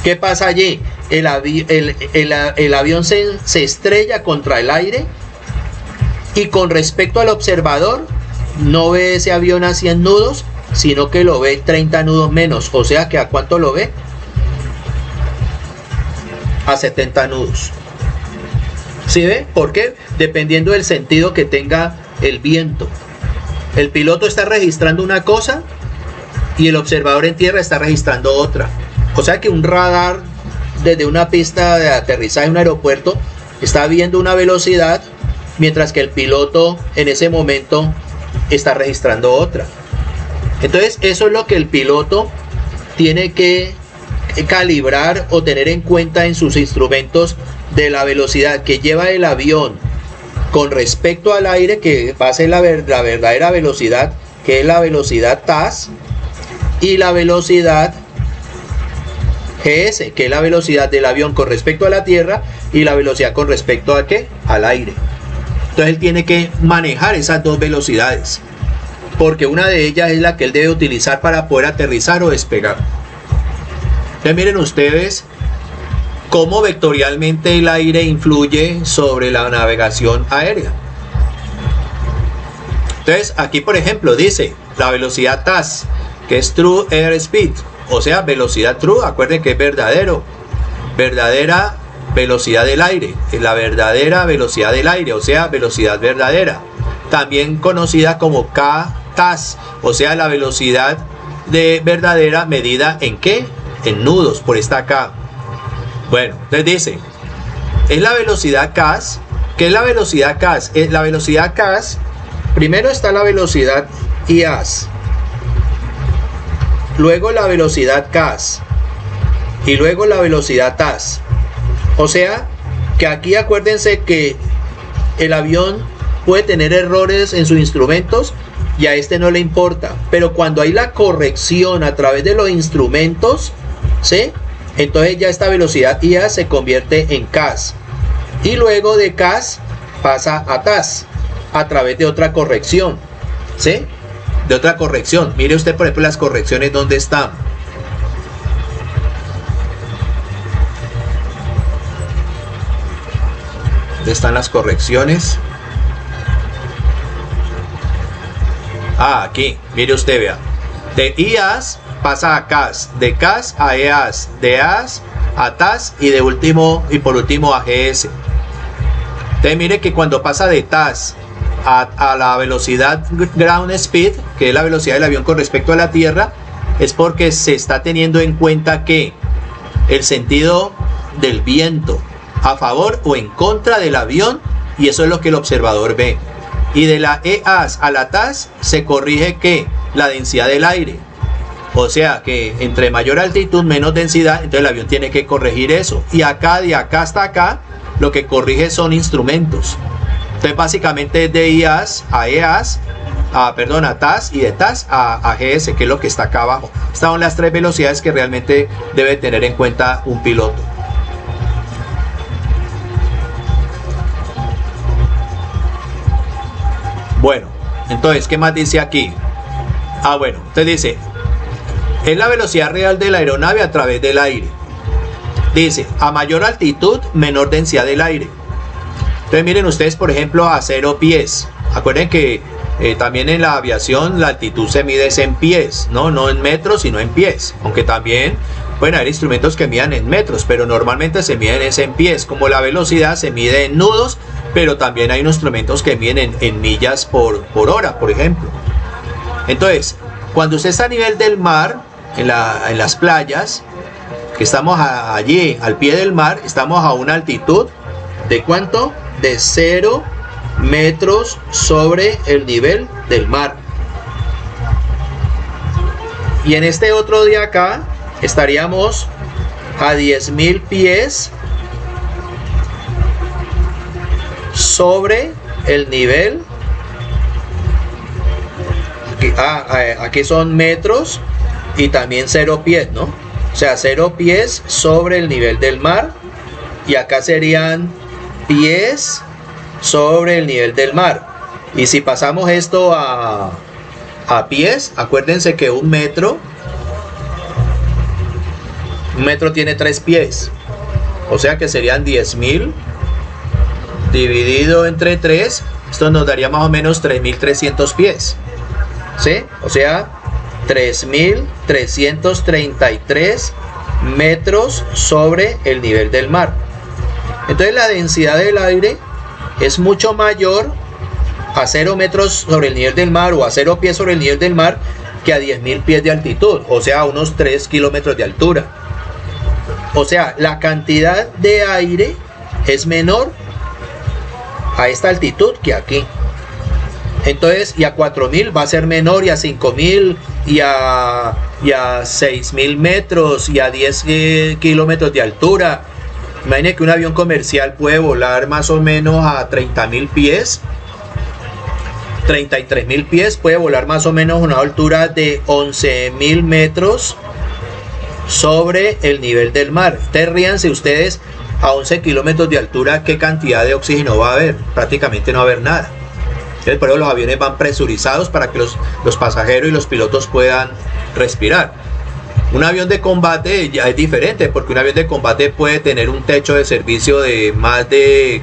¿Qué pasa allí? El avión se estrella contra el aire y con respecto al observador no ve ese avión a 100 nudos, sino que lo ve 30 nudos menos. O sea que ¿a cuánto lo ve? A 70 nudos. ¿Sí ve? ¿Por qué? Dependiendo del sentido que tenga el viento. El piloto está registrando una cosa y el observador en tierra está registrando otra. O sea que un radar desde una pista de aterrizaje en un aeropuerto está viendo una velocidad, mientras que el piloto en ese momento está registrando otra. Entonces eso es lo que el piloto tiene que calibrar o tener en cuenta en sus instrumentos, de la velocidad que lleva el avión con respecto al aire, que va a ser la verdadera velocidad, que es la velocidad TAS, y la velocidad GS, que es la velocidad del avión con respecto a la tierra, y la velocidad con respecto a ¿qué? Al aire. Entonces él tiene que manejar esas dos velocidades, porque una de ellas es la que él debe utilizar para poder aterrizar o despegar. Entonces miren ustedes cómo vectorialmente el aire influye sobre la navegación aérea. Entonces aquí por ejemplo dice la velocidad TAS, que es True Air Speed, o sea velocidad true, acuerden que es verdadero. verdadera velocidad del aire, la verdadera velocidad del aire, o sea, velocidad verdadera, también conocida como KTAS, o sea, la velocidad de verdadera medida en ¿qué? En nudos, por esta acá. Bueno, entonces dice, es la velocidad KAS. ¿Qué es la velocidad KAS? La velocidad KAS, primero está la velocidad IAS, luego la velocidad KAS y luego la velocidad TAS. O sea, que aquí acuérdense que el avión puede tener errores en sus instrumentos y a este no le importa, pero cuando hay la corrección a través de los instrumentos, ¿sí? Entonces ya esta velocidad IA se convierte en KAS y luego de KAS pasa a TAS a través de otra corrección, ¿sí? De otra corrección. Mire usted, por ejemplo, las correcciones donde están. ¿Dónde están las correcciones? Ah, aquí, mire usted, vea. De IAS pasa a KAS, de KAS a EAS, de EAS a TAS y de último y por último a GS. Entonces mire que cuando pasa de TAS a la velocidad ground speed, que es la velocidad del avión con respecto a la tierra, es porque se está teniendo en cuenta que el sentido del viento a favor o en contra del avión, y eso es lo que el observador ve. Y de la EAS a la TAS se corrige que la densidad del aire, o sea que entre mayor altitud menos densidad, entonces el avión tiene que corregir eso. Y acá, de acá hasta acá, lo que corrige son instrumentos. Entonces básicamente es de IAS a EAS, a TAS, y de TAS a GS, que es lo que está acá abajo. Estas son las tres velocidades que realmente debe tener en cuenta un piloto. Bueno, entonces, ¿qué más dice aquí? Ah, bueno, entonces dice, es la velocidad real de la aeronave a través del aire. Dice, a mayor altitud, menor densidad del aire. Entonces miren ustedes, por ejemplo, a 0 pies. Acuerden que también en la aviación la altitud se mide en pies, no en metros, sino en pies. Aunque también pueden haber instrumentos que midan en metros, pero normalmente se miden en pies. Como la velocidad se mide en nudos, pero también hay unos instrumentos que miden en millas por hora, por ejemplo. Entonces, cuando usted está a nivel del mar, en las playas, que estamos allí al pie del mar, estamos a una altitud de ¿cuánto? De 0 metros sobre el nivel del mar. Y en este otro de acá estaríamos a 10.000 pies sobre el nivel. Aquí son metros y también 0 pies, ¿no? O sea, 0 pies sobre el nivel del mar. Y acá serían pies sobre el nivel del mar. Y si pasamos esto a pies, acuérdense que un metro tiene 3 pies. O sea que serían 10.000 dividido entre 3. Esto nos daría más o menos 3.300 pies. ¿Sí? O sea, 3.333 metros sobre el nivel del mar. Entonces la densidad del aire es mucho mayor a 0 metros sobre el nivel del mar o a 0 pies sobre el nivel del mar que a 10.000 pies de altitud, o sea, a unos 3 kilómetros de altura. O sea, la cantidad de aire es menor a esta altitud que aquí. Entonces, y a 4.000 va a ser menor, y a 5.000, y a 6.000 metros, y a 10 kilómetros de altura. Imaginen que un avión comercial puede volar más o menos a 30.000 pies. 33.000 pies, puede volar más o menos a una altura de 11.000 metros sobre el nivel del mar. Ustedes ríanse ustedes, a 11 kilómetros de altura, ¿qué cantidad de oxígeno va a haber? Prácticamente no va a haber nada. Entonces, por eso los aviones van presurizados para que los pasajeros y los pilotos puedan respirar. Un avión de combate ya es diferente, porque un avión de combate puede tener un techo de servicio de más de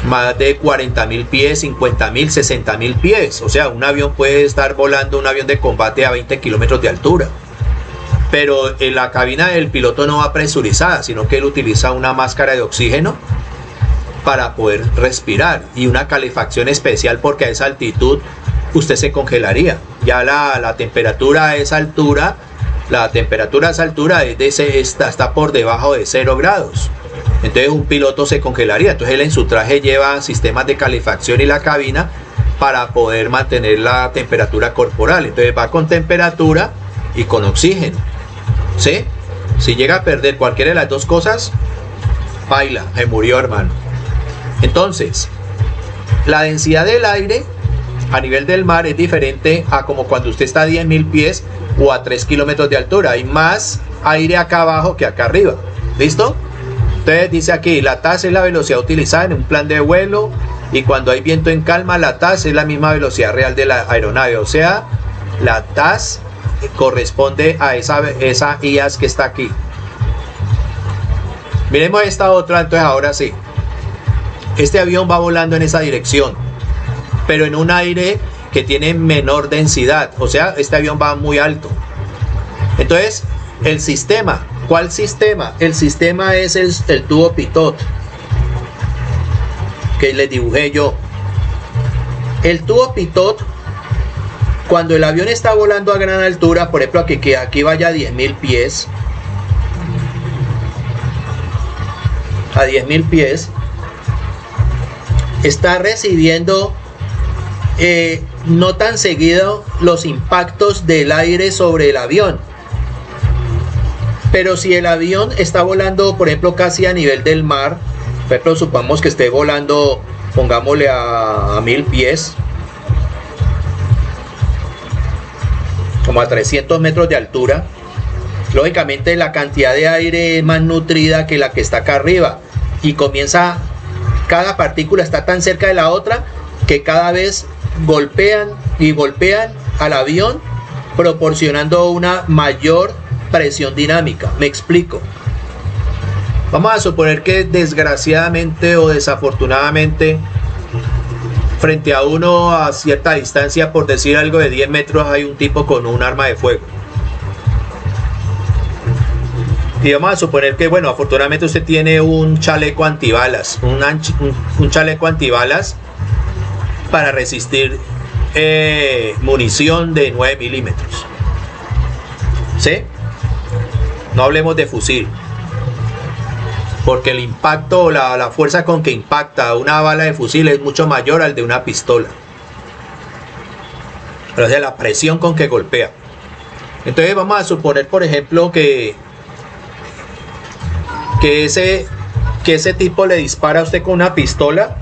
40.000 pies, 50.000, 60.000 pies. O sea, un avión puede estar volando, un avión de combate a 20 kilómetros de altura. pero en la cabina del piloto no va presurizada, sino que él utiliza una máscara de oxígeno para poder respirar y una calefacción especial, porque a esa altitud usted se congelaría. Ya la temperatura a esa altura, está por debajo de 0 grados. Entonces un piloto se congelaría. Entonces él en su traje lleva sistemas de calefacción y la cabina para poder mantener la temperatura corporal. Entonces va con temperatura y con oxígeno. ¿Sí? Si llega a perder cualquiera de las dos cosas, baila, se murió, hermano. Entonces, la densidad del aire a nivel del mar es diferente a como cuando usted está a 10.000 pies o a 3 kilómetros de altura. Hay más aire acá abajo que acá arriba. ¿Listo? Entonces dice aquí, la TAS es la velocidad utilizada en un plan de vuelo, y cuando hay viento en calma, la TAS es la misma velocidad real de la aeronave. O sea, la TAS corresponde a esa IAS que está aquí. Miremos esta otra. Entonces ahora sí, este avión va volando en esa dirección, pero en un aire que tiene menor densidad. O sea, este avión va muy alto. Entonces, el sistema, ¿cuál sistema? El sistema es el tubo pitot, que les dibujé yo. El tubo pitot, cuando el avión está volando a gran altura, por ejemplo, aquí vaya a 10.000 pies, a 10.000 pies, está recibiendo no tan seguido los impactos del aire sobre el avión. Pero si el avión está volando, por ejemplo, casi a nivel del mar, por ejemplo, supongamos que esté volando, pongámosle a 1.000 pies, como a 300 metros de altura, lógicamente la cantidad de aire es más nutrida que la que está acá arriba, y cada partícula está tan cerca de la otra que cada vez golpean al avión, proporcionando una mayor presión dinámica. Me explico. Vamos a suponer que desgraciadamente o desafortunadamente, frente a uno a cierta distancia, por decir algo de 10 metros, hay un tipo con un arma de fuego. Y vamos a suponer que, bueno, afortunadamente usted tiene un chaleco antibalas, un chaleco antibalas para resistir munición de 9 milímetros. ¿Sí? No hablemos de fusil, porque el impacto o la fuerza con que impacta una bala de fusil es mucho mayor al de una pistola. Pero es de la presión con que golpea. Entonces vamos a suponer, por ejemplo, que ese tipo le dispara a usted con una pistola,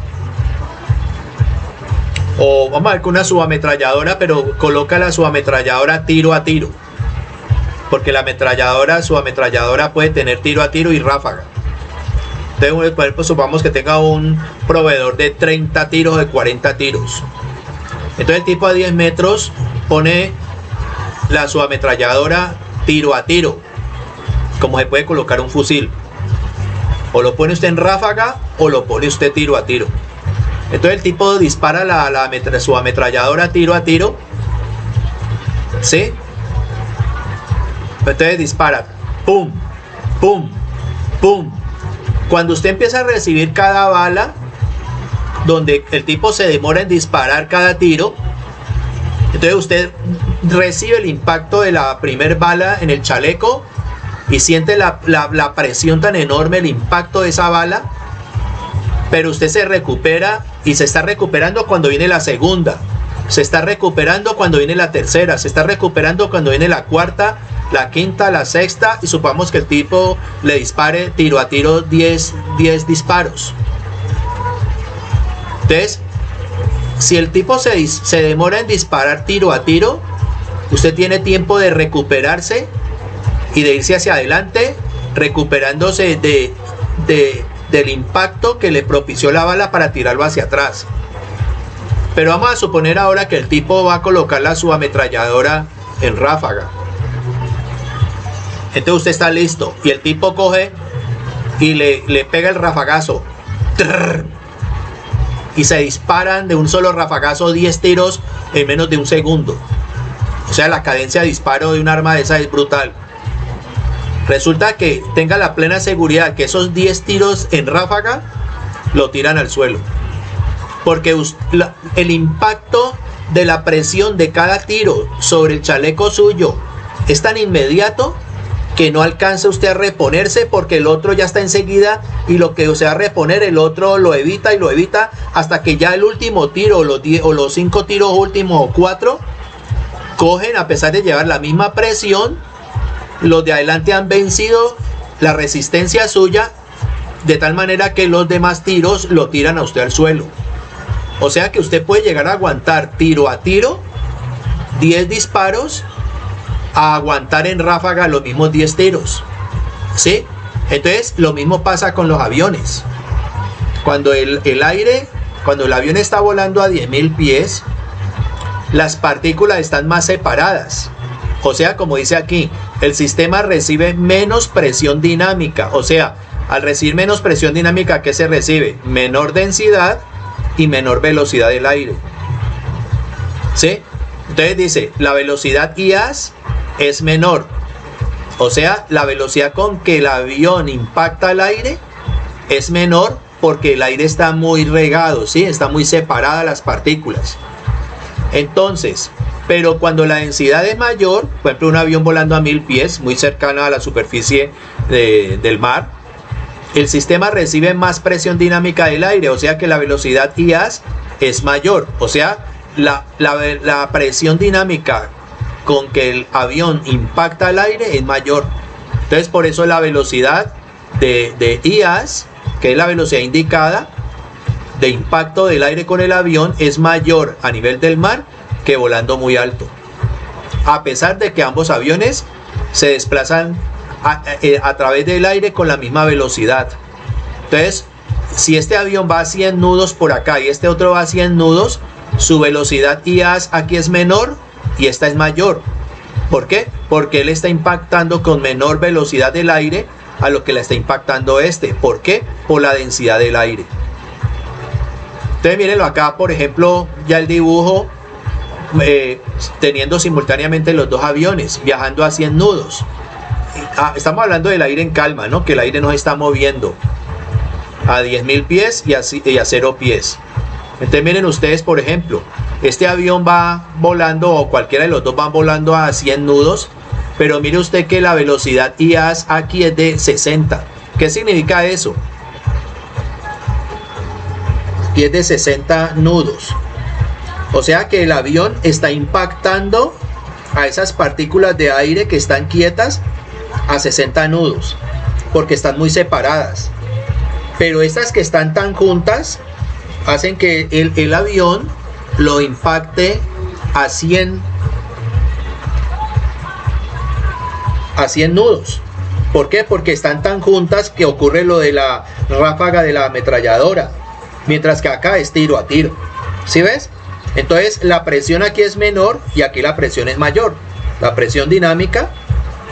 o vamos a ver con una subametralladora, pero coloca la subametralladora tiro a tiro, porque la subametralladora puede tener tiro a tiro y ráfaga. Entonces, por ejemplo, supongamos que tenga un proveedor de 30 tiros o de 40 tiros. Entonces el tipo a 10 metros pone la subametralladora tiro a tiro, como se puede colocar un fusil. O lo pone usted en ráfaga o lo pone usted tiro a tiro. Entonces el tipo dispara su ametralladora tiro a tiro. ¿Sí? Entonces dispara. Pum, pum, pum. Cuando usted empieza a recibir cada bala, donde el tipo se demora en disparar cada tiro, entonces usted recibe el impacto de la primer bala en el chaleco y siente la presión tan enorme, el impacto de esa bala, pero usted se recupera y se está recuperando cuando viene la segunda, se está recuperando cuando viene la tercera, se está recuperando cuando viene la cuarta, la quinta, la sexta, y supongamos que el tipo le dispare tiro a tiro 10 disparos. Entonces, si el tipo se demora en disparar tiro a tiro, usted tiene tiempo de recuperarse y de irse hacia adelante, recuperándose del impacto que le propició la bala para tirarlo hacia atrás. Pero vamos a suponer ahora que el tipo va a colocar la subametralladora en ráfaga. Entonces usted está listo y el tipo coge y le pega el rafagazo. ¡Trrr! Y se disparan de un solo rafagazo 10 tiros en menos de un segundo. O sea, la cadencia de disparo de un arma de esa es brutal. Resulta que tenga la plena seguridad que esos 10 tiros en ráfaga lo tiran al suelo. Porque el impacto de la presión de cada tiro sobre el chaleco suyo es tan inmediato que no alcanza usted a reponerse, porque el otro ya está enseguida, y lo que se va a reponer el otro lo evita y lo evita hasta que ya el último tiro o los 5 tiros últimos o 4 cogen, a pesar de llevar la misma presión, los de adelante han vencido la resistencia suya, de tal manera que los demás tiros lo tiran a usted al suelo. O sea que usted puede llegar a aguantar tiro a tiro 10 disparos, a aguantar en ráfaga los mismos 10 tiros, ¿sí? Entonces lo mismo pasa con los aviones. Cuando cuando el avión está volando a 10.000 pies, las partículas están más separadas. O sea, como dice aquí, el sistema recibe menos presión dinámica. O sea, al recibir menos presión dinámica, ¿qué se recibe? Menor densidad y menor velocidad del aire, ¿sí? Entonces dice, la velocidad IAS es menor. O sea, la velocidad con que el avión impacta al aire es menor, porque el aire está muy regado, ¿sí? Está muy separada las partículas. Entonces, pero cuando la densidad es mayor, por ejemplo un avión volando a 1000 pies, muy cercano a la superficie del mar, el sistema recibe más presión dinámica del aire, o sea que la velocidad IAS es mayor. O sea, la presión dinámica con que el avión impacta al aire es mayor. Entonces por eso la velocidad de IAS, que es la velocidad indicada de impacto del aire con el avión, es mayor a nivel del mar que volando muy alto, a pesar de que ambos aviones se desplazan a través del aire con la misma velocidad. Entonces, si este avión va a 100 nudos por acá y este otro va a 100 nudos, su velocidad IAS aquí es menor y esta es mayor. ¿Por qué? Porque él está impactando con menor velocidad del aire a lo que le está impactando este. ¿Por qué? Por la densidad del aire. Entonces mírenlo acá, por ejemplo, ya el dibujo teniendo simultáneamente los dos aviones viajando a 100 nudos. Estamos hablando del aire en calma, ¿no? Que el aire no se está moviendo a 10.000 pies y a 0 pies. Entonces miren ustedes, por ejemplo, este avión va volando, o cualquiera de los dos van volando a 100 nudos, pero mire usted que la velocidad IAS aquí es de 60. ¿Qué significa eso? Aquí es de 60 nudos. O sea que el avión está impactando a esas partículas de aire que están quietas a 60 nudos, porque están muy separadas. Pero estas que están tan juntas hacen que el avión lo impacte a 100 nudos. ¿Por qué? Porque están tan juntas que ocurre lo de la ráfaga de la ametralladora, mientras que acá es tiro a tiro. ¿Sí ves? Entonces la presión aquí es menor y aquí la presión es mayor. La presión dinámica,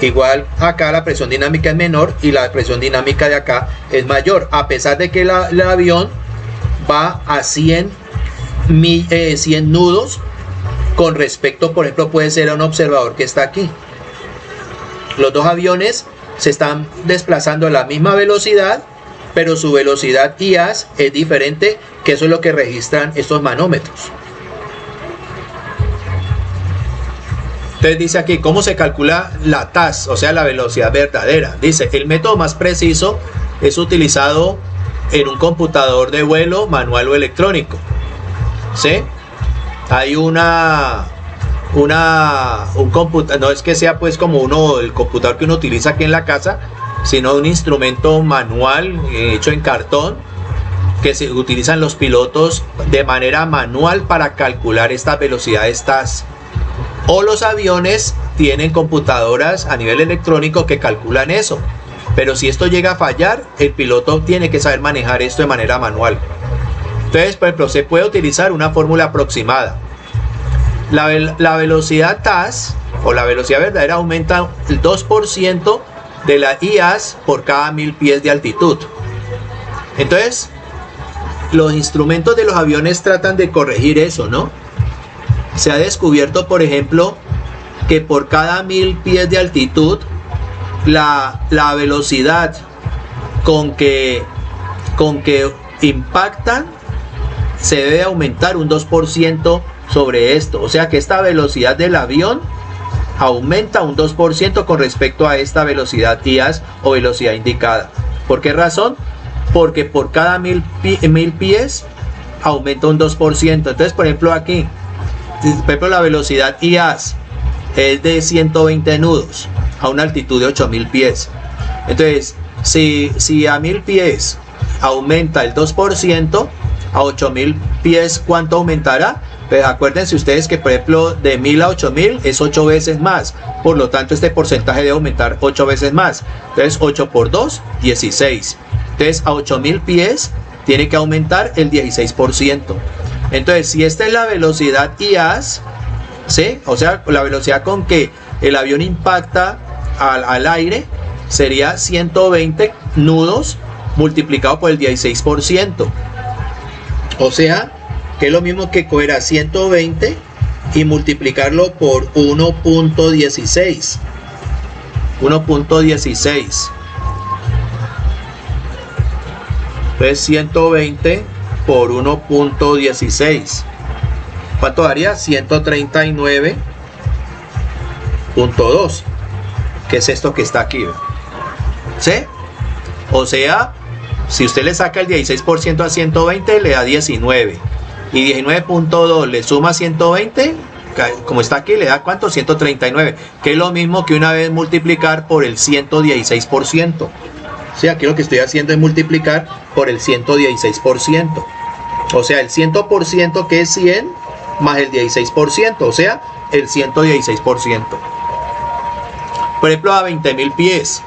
igual acá la presión dinámica es menor y la presión dinámica de acá es mayor, a pesar de que el avión va a 100 nudos con respecto, por ejemplo, puede ser a un observador que está aquí. Los dos aviones se están desplazando a la misma velocidad, pero su velocidad IAS es diferente, que eso es lo que registran estos manómetros. Entonces dice aquí, ¿cómo se calcula la TAS? O sea, la velocidad verdadera. Dice, el método más preciso es utilizado en un computador de vuelo manual o electrónico. ¿Sí? Hay un computador, no es que sea pues como el computador que uno utiliza aquí en la casa, sino un instrumento manual hecho en cartón que se utilizan los pilotos de manera manual para calcular estas velocidades TAS. O los aviones tienen computadoras a nivel electrónico que calculan eso. Pero si esto llega a fallar, el piloto tiene que saber manejar esto de manera manual. Entonces, por ejemplo, se puede utilizar una fórmula aproximada. La velocidad TAS o la velocidad verdadera aumenta el 2% de la IAS por cada 1000 pies de altitud. Entonces, los instrumentos de los aviones tratan de corregir eso, ¿no? Se ha descubierto, por ejemplo, que por cada 1000 pies de altitud, la velocidad con que impactan se debe aumentar un 2% sobre esto. O sea que esta velocidad del avión aumenta un 2% con respecto a esta velocidad IAS o velocidad indicada. ¿Por qué razón? Porque por cada 1000 pies aumenta un 2%. Entonces, por ejemplo, aquí, la velocidad IAS es de 120 nudos a una altitud de 8000 pies. Entonces, si a 1000 pies aumenta el 2%, a 8000 pies, ¿cuánto aumentará? Pues acuérdense ustedes que, por ejemplo, de 1000 a 8000 es 8 veces más. Por lo tanto, este porcentaje debe aumentar 8 veces más. Entonces, 8 por 2, 16. Entonces, a 8000 pies tiene que aumentar el 16%. Entonces, si esta es la velocidad IAS, ¿sí? O sea, la velocidad con que el avión impacta al aire, sería 120 nudos multiplicado por el 16%. O sea, que es lo mismo que coger a 120 y multiplicarlo por 1.16. 1.16. Entonces 120 por 1.16. ¿Cuánto daría? 139.2. ¿Qué es esto que está aquí? ¿Sí? O sea, si usted le saca el 16% a 120, le da 19. Y 19.2 le suma 120, como está aquí, le da ¿cuánto? 139. Que es lo mismo que una vez multiplicar por el 116%. Sí, aquí lo que estoy haciendo es multiplicar por el 116%. O sea, el 100% que es 100 más el 16%. O sea, el 116%. Por ejemplo, a 20.000 pies.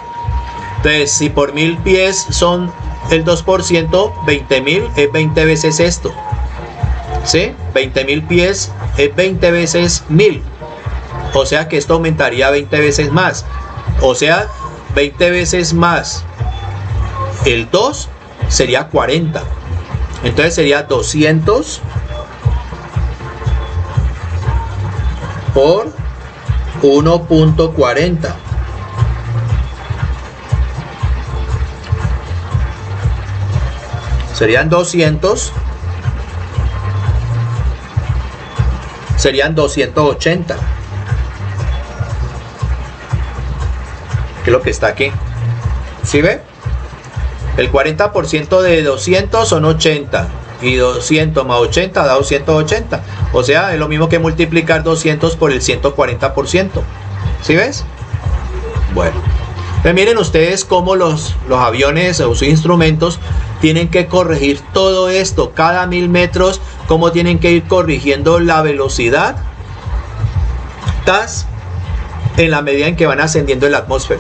Entonces, si por 1000 pies son el 2%, 20.000 es 20 veces esto. ¿Sí? 20.000 pies es 20 veces 1000. O sea que esto aumentaría 20 veces más. O sea, 20 veces más el 2 sería 40. Entonces sería 200 por 1.40. Serían 200. Serían 280. ¿Qué es lo que está aquí? ¿Sí ve? El 40% de 200 son 80. Y 200 más 80 da 280. O sea, es lo mismo que multiplicar 200 por el 140%. ¿Sí ves? Bueno. Pues miren ustedes cómo los aviones o sus instrumentos tienen que corregir todo esto. Cada 1000 metros, cómo tienen que ir corrigiendo la velocidad TAS en la medida en que van ascendiendo en la atmósfera.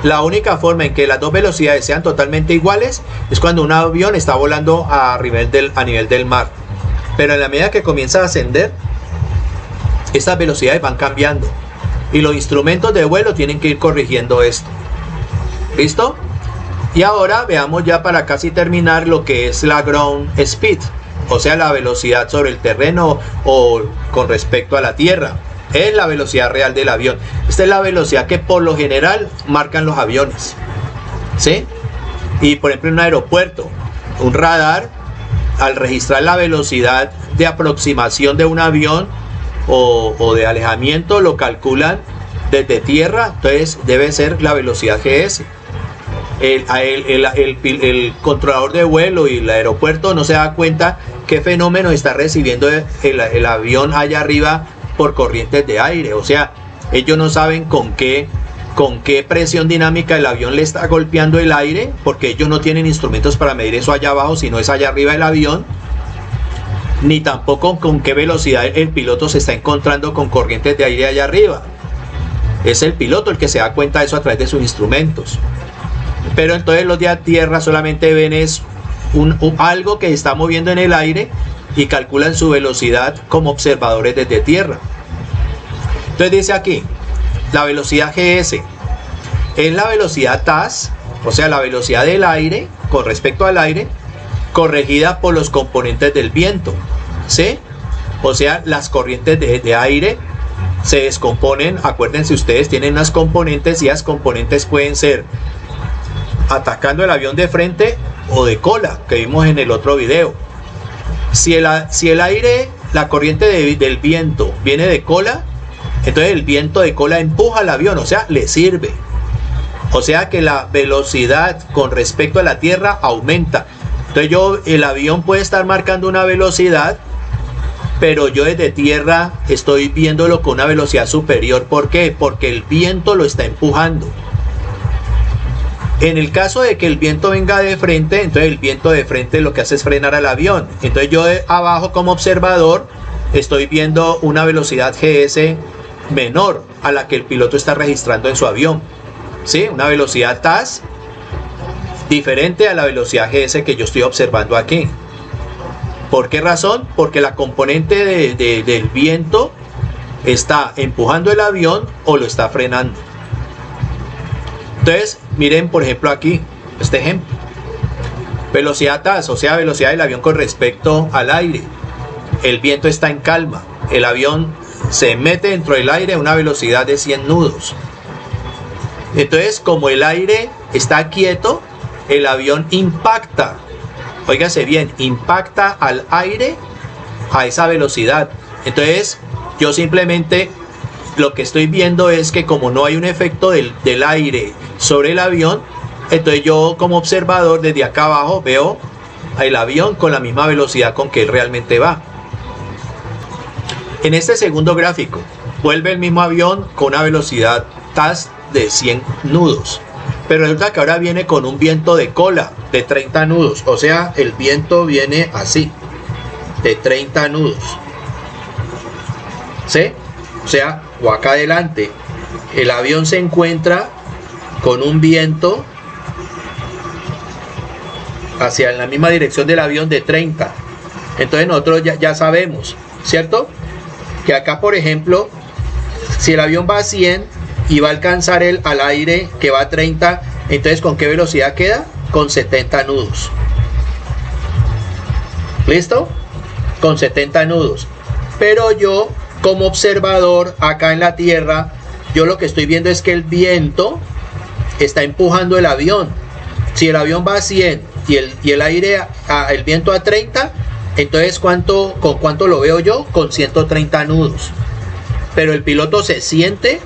La única forma en que las dos velocidades sean totalmente iguales es cuando un avión está volando a nivel del mar. Pero en la medida que comienza a ascender, estas velocidades van cambiando. Y los instrumentos de vuelo tienen que ir corrigiendo esto. ¿Listo? Y ahora veamos ya para casi terminar lo que es la ground speed. O sea, la velocidad sobre el terreno o con respecto a la tierra. Es la velocidad real del avión. Esta es la velocidad que por lo general marcan los aviones. ¿Sí? Y por ejemplo en un aeropuerto, un radar, al registrar la velocidad de aproximación de un avión o de alejamiento, lo calculan desde tierra. Entonces debe ser la velocidad GS. El controlador de vuelo y el aeropuerto no se da cuenta qué fenómeno está recibiendo el avión allá arriba por corrientes de aire. O sea, ellos no saben con qué presión dinámica el avión le está golpeando el aire, porque ellos no tienen instrumentos para medir eso allá abajo, sino es allá arriba del avión, ni tampoco con qué velocidad el piloto se está encontrando con corrientes de aire allá arriba. Es el piloto el que se da cuenta de eso a través de sus instrumentos. Pero entonces los de a tierra solamente ven es algo que está moviendo en el aire y calculan su velocidad como observadores desde tierra. Entonces dice aquí, la velocidad GS es la velocidad TAS, o sea, la velocidad del aire con respecto al aire, corregida por los componentes del viento, ¿sí? O sea, las corrientes de aire se descomponen. Acuérdense, ustedes tienen unas componentes y las componentes pueden ser atacando el avión de frente o de cola, que vimos en el otro video. Si el aire, la corriente del viento viene de cola, entonces el viento de cola empuja al avión, o sea, le sirve. O sea que la velocidad con respecto a la Tierra aumenta. Entonces el avión puede estar marcando una velocidad, pero yo desde tierra estoy viéndolo con una velocidad superior. ¿Por qué? Porque el viento lo está empujando. En el caso de que el viento venga de frente, entonces el viento de frente lo que hace es frenar al avión. Entonces yo de abajo como observador estoy viendo una velocidad GS menor a la que el piloto está registrando en su avión. ¿Sí? Una velocidad TAS diferente a la velocidad GS que yo estoy observando aquí. ¿Por qué razón? Porque la componente del viento está empujando el avión o lo está frenando. Entonces, miren por ejemplo aquí, este ejemplo. Velocidad TAS, o sea, velocidad del avión con respecto al aire. El viento está en calma. El avión se mete dentro del aire a una velocidad de 100 nudos. Entonces, como el aire está quieto, el avión impacta. Óigase bien, impacta al aire a esa velocidad. Entonces, yo simplemente lo que estoy viendo es que como no hay un efecto del aire sobre el avión, entonces yo como observador desde acá abajo veo el avión con la misma velocidad con que él realmente va. En este segundo gráfico, vuelve el mismo avión con una velocidad TAS de 100 nudos. Pero resulta que ahora viene con un viento de cola de 30 nudos. O sea, el viento viene así, de 30 nudos. ¿Sí? O sea, o acá adelante, el avión se encuentra con un viento hacia la misma dirección del avión de 30. Entonces nosotros ya sabemos, ¿cierto? Que acá, por ejemplo, si el avión va a 100 y va a alcanzar al aire que va a 30, entonces ¿con qué velocidad queda? Con 70 nudos. ¿Listo? Con 70 nudos. Pero yo, como observador acá en la Tierra, yo lo que estoy viendo es que el viento está empujando el avión. Si el avión va a 100 y el aire, el viento a 30, entonces ¿con cuánto lo veo yo? Con 130 nudos. Pero el piloto se siente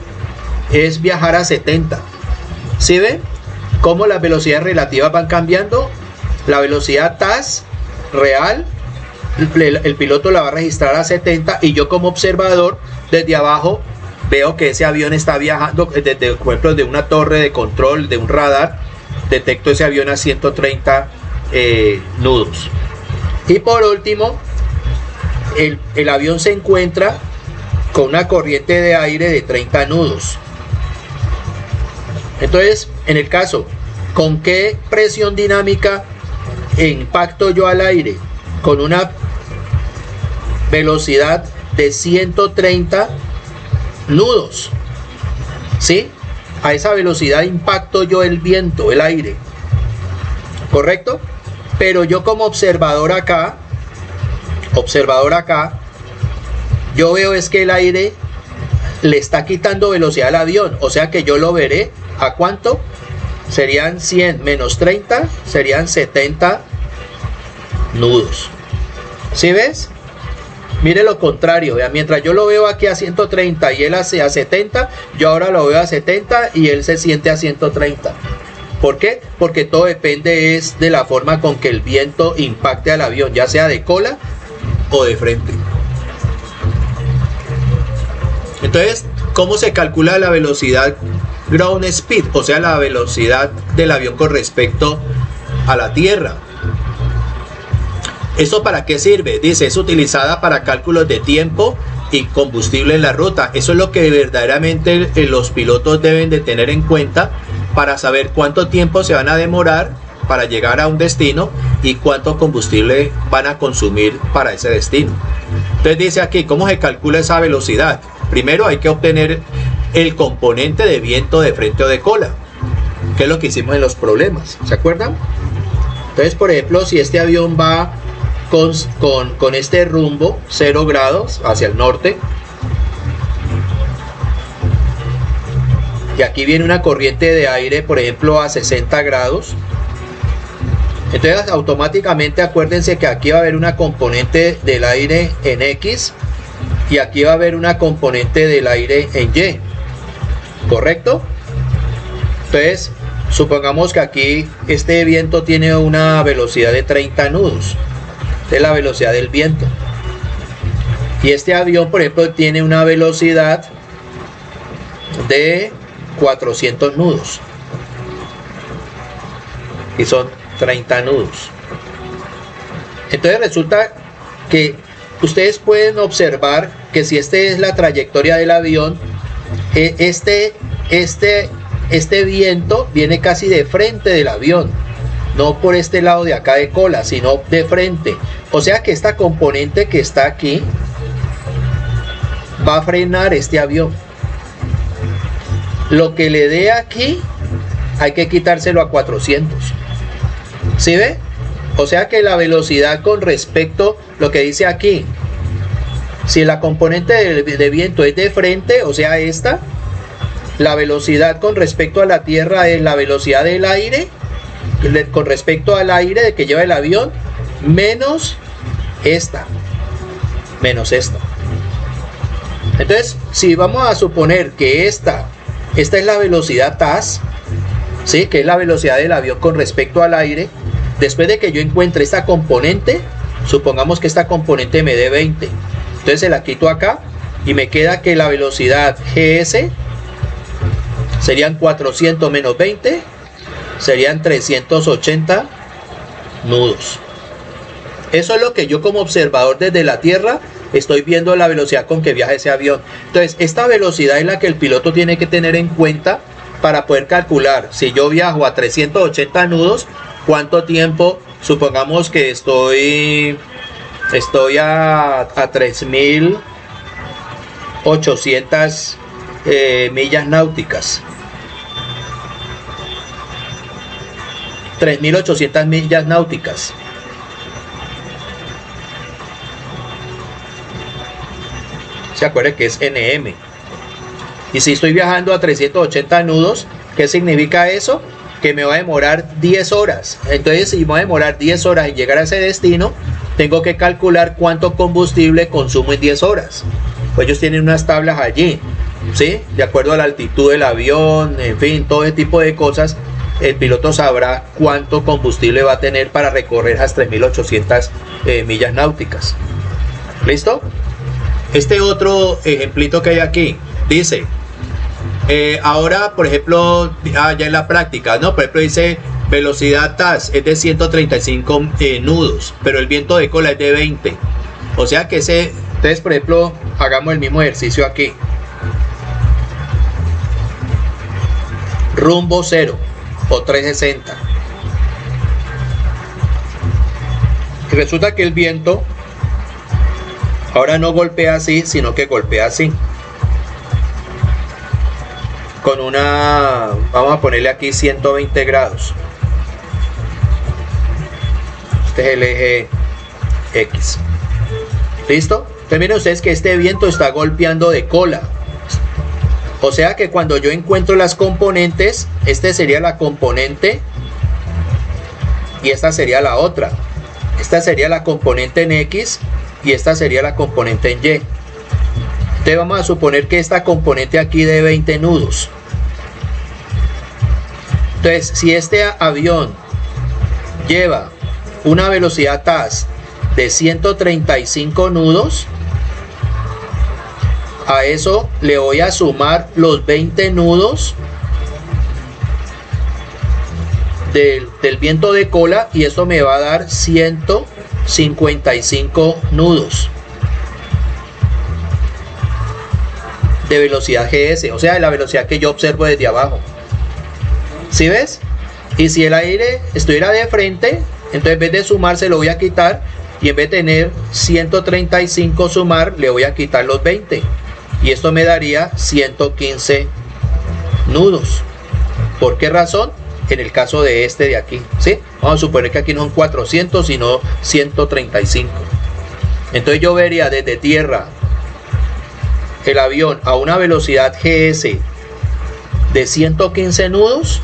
es viajar a 70. ¿Sí ven? Cómo las velocidades relativas van cambiando. La velocidad TAS real, el piloto la va a registrar a 70 y yo como observador desde abajo veo que ese avión está viajando desde, por ejemplo, de una torre de control, de un radar, detecto ese avión a 130 nudos. Y por último, el avión se encuentra con una corriente de aire de 30 nudos. Entonces, en el caso, ¿con qué presión dinámica impacto yo al aire? Con una velocidad de 130 nudos. ¿Sí? A esa velocidad impacto yo el viento, el aire. ¿Correcto? Pero yo como observador acá, yo veo es que el aire le está quitando velocidad al avión. O sea que yo lo veré. ¿A cuánto? Serían 100 menos 30, serían 70 nudos. ¿Sí ves? Mire lo contrario, vea, mientras yo lo veo aquí a 130 y él hace a 70, yo ahora lo veo a 70 y él se siente a 130. ¿Por qué? Porque todo depende es de la forma con que el viento impacte al avión, ya sea de cola o de frente. Entonces, ¿cómo se calcula la velocidad ground speed? O sea, la velocidad del avión con respecto a la tierra. ¿Esto para qué sirve? Dice, es utilizada para cálculos de tiempo y combustible en la ruta. Eso es lo que verdaderamente los pilotos deben de tener en cuenta para saber cuánto tiempo se van a demorar para llegar a un destino y cuánto combustible van a consumir para ese destino. Entonces dice aquí, ¿cómo se calcula esa velocidad? Primero hay que obtener el componente de viento de frente o de cola, que es lo que hicimos en los problemas, ¿se acuerdan? Entonces, por ejemplo, si este avión va con este rumbo 0 grados hacia el norte, y aquí viene una corriente de aire, por ejemplo, a 60 grados, entonces automáticamente acuérdense que aquí va a haber una componente del aire en X y aquí va a haber una componente del aire en Y, ¿correcto? Entonces supongamos que aquí este viento tiene una velocidad de 30 nudos, es la velocidad del viento, y este avión, por ejemplo, tiene una velocidad de 400 nudos y son 30 nudos. Entonces resulta que ustedes pueden observar que si esta es la trayectoria del avión, este viento viene casi de frente del avión, no por este lado de acá de cola, sino de frente. O sea que esta componente que está aquí va a frenar este avión. Lo que le dé aquí hay que quitárselo a 400. ¿Sí ve? O sea que la velocidad con respecto a lo que dice aquí, si la componente de viento es de frente, o sea esta, la velocidad con respecto a la tierra es la velocidad del aire, con respecto al aire que lleva el avión, menos esta. Entonces, si vamos a suponer que esta es la velocidad TAS, ¿sí? Que es la velocidad del avión con respecto al aire, después de que yo encuentre esta componente, supongamos que esta componente me dé 20, entonces se la quito acá y me queda que la velocidad GS serían 400 menos 20, serían 380 nudos. Eso es lo que yo como observador desde la Tierra estoy viendo, la velocidad con que viaja ese avión. Entonces esta velocidad es la que el piloto tiene que tener en cuenta para poder calcular si yo viajo a 380 nudos, cuánto tiempo, supongamos que estoy a 3.800 millas náuticas. 3.800 millas náuticas. Se acuerda que es NM. Y si estoy viajando a 380 nudos, ¿qué significa eso? Que me va a demorar 10 horas. Entonces, si me va a demorar 10 horas en llegar a ese destino, tengo que calcular cuánto combustible consumo en 10 horas. Pues ellos tienen unas tablas allí, ¿sí? De acuerdo a la altitud del avión, en fin, todo ese tipo de cosas. El piloto sabrá cuánto combustible va a tener para recorrer esas 3.800 millas náuticas. ¿Listo? Este otro ejemplito que hay aquí dice, ahora por ejemplo, ya en la práctica, ¿no? Por ejemplo dice velocidad TAS es de 135 nudos, pero el viento de cola es de 20. O sea que entonces por ejemplo, hagamos el mismo ejercicio aquí. Rumbo 0 o 360. Y resulta que el viento ahora no golpea así, sino que golpea así. Con una, vamos a ponerle aquí 120 grados. Este es el eje X. ¿Listo? Entonces miren ustedes que este viento está golpeando de cola. O sea que cuando yo encuentro las componentes, esta sería la componente y esta sería la otra. Esta sería la componente en X y esta sería la componente en Y. Entonces vamos a suponer que esta componente aquí de 20 nudos. Entonces si este avión lleva una velocidad TAS de 135 nudos, a eso le voy a sumar los 20 nudos del viento de cola y esto me va a dar 155 nudos de velocidad GS, o sea, de la velocidad que yo observo desde abajo. ¿Sí ves? Y si el aire estuviera de frente, entonces en vez de sumar se lo voy a quitar y en vez de tener 135 sumar, le voy a quitar los 20. Y esto me daría 115 nudos. ¿Por qué razón? En el caso de este de aquí, ¿sí? Vamos a suponer que aquí no son 400, sino 135. Entonces yo vería desde tierra el avión a una velocidad GS de 115 nudos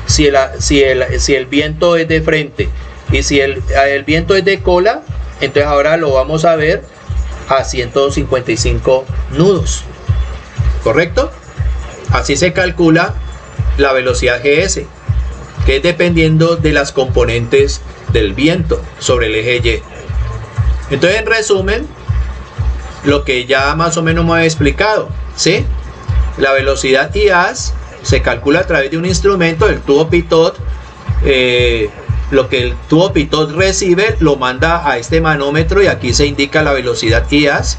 si el viento es de frente, y si el viento es de cola, entonces ahora lo vamos a ver a 155 nudos, ¿correcto? Así se calcula la velocidad GS, que es dependiendo de las componentes del viento sobre el eje Y. Entonces, en resumen, lo que ya más o menos me he explicado, ¿sí? La velocidad IAS se calcula a través de un instrumento, el tubo pitot. Lo que el tubo pitot recibe lo manda a este manómetro y aquí se indica la velocidad IAS,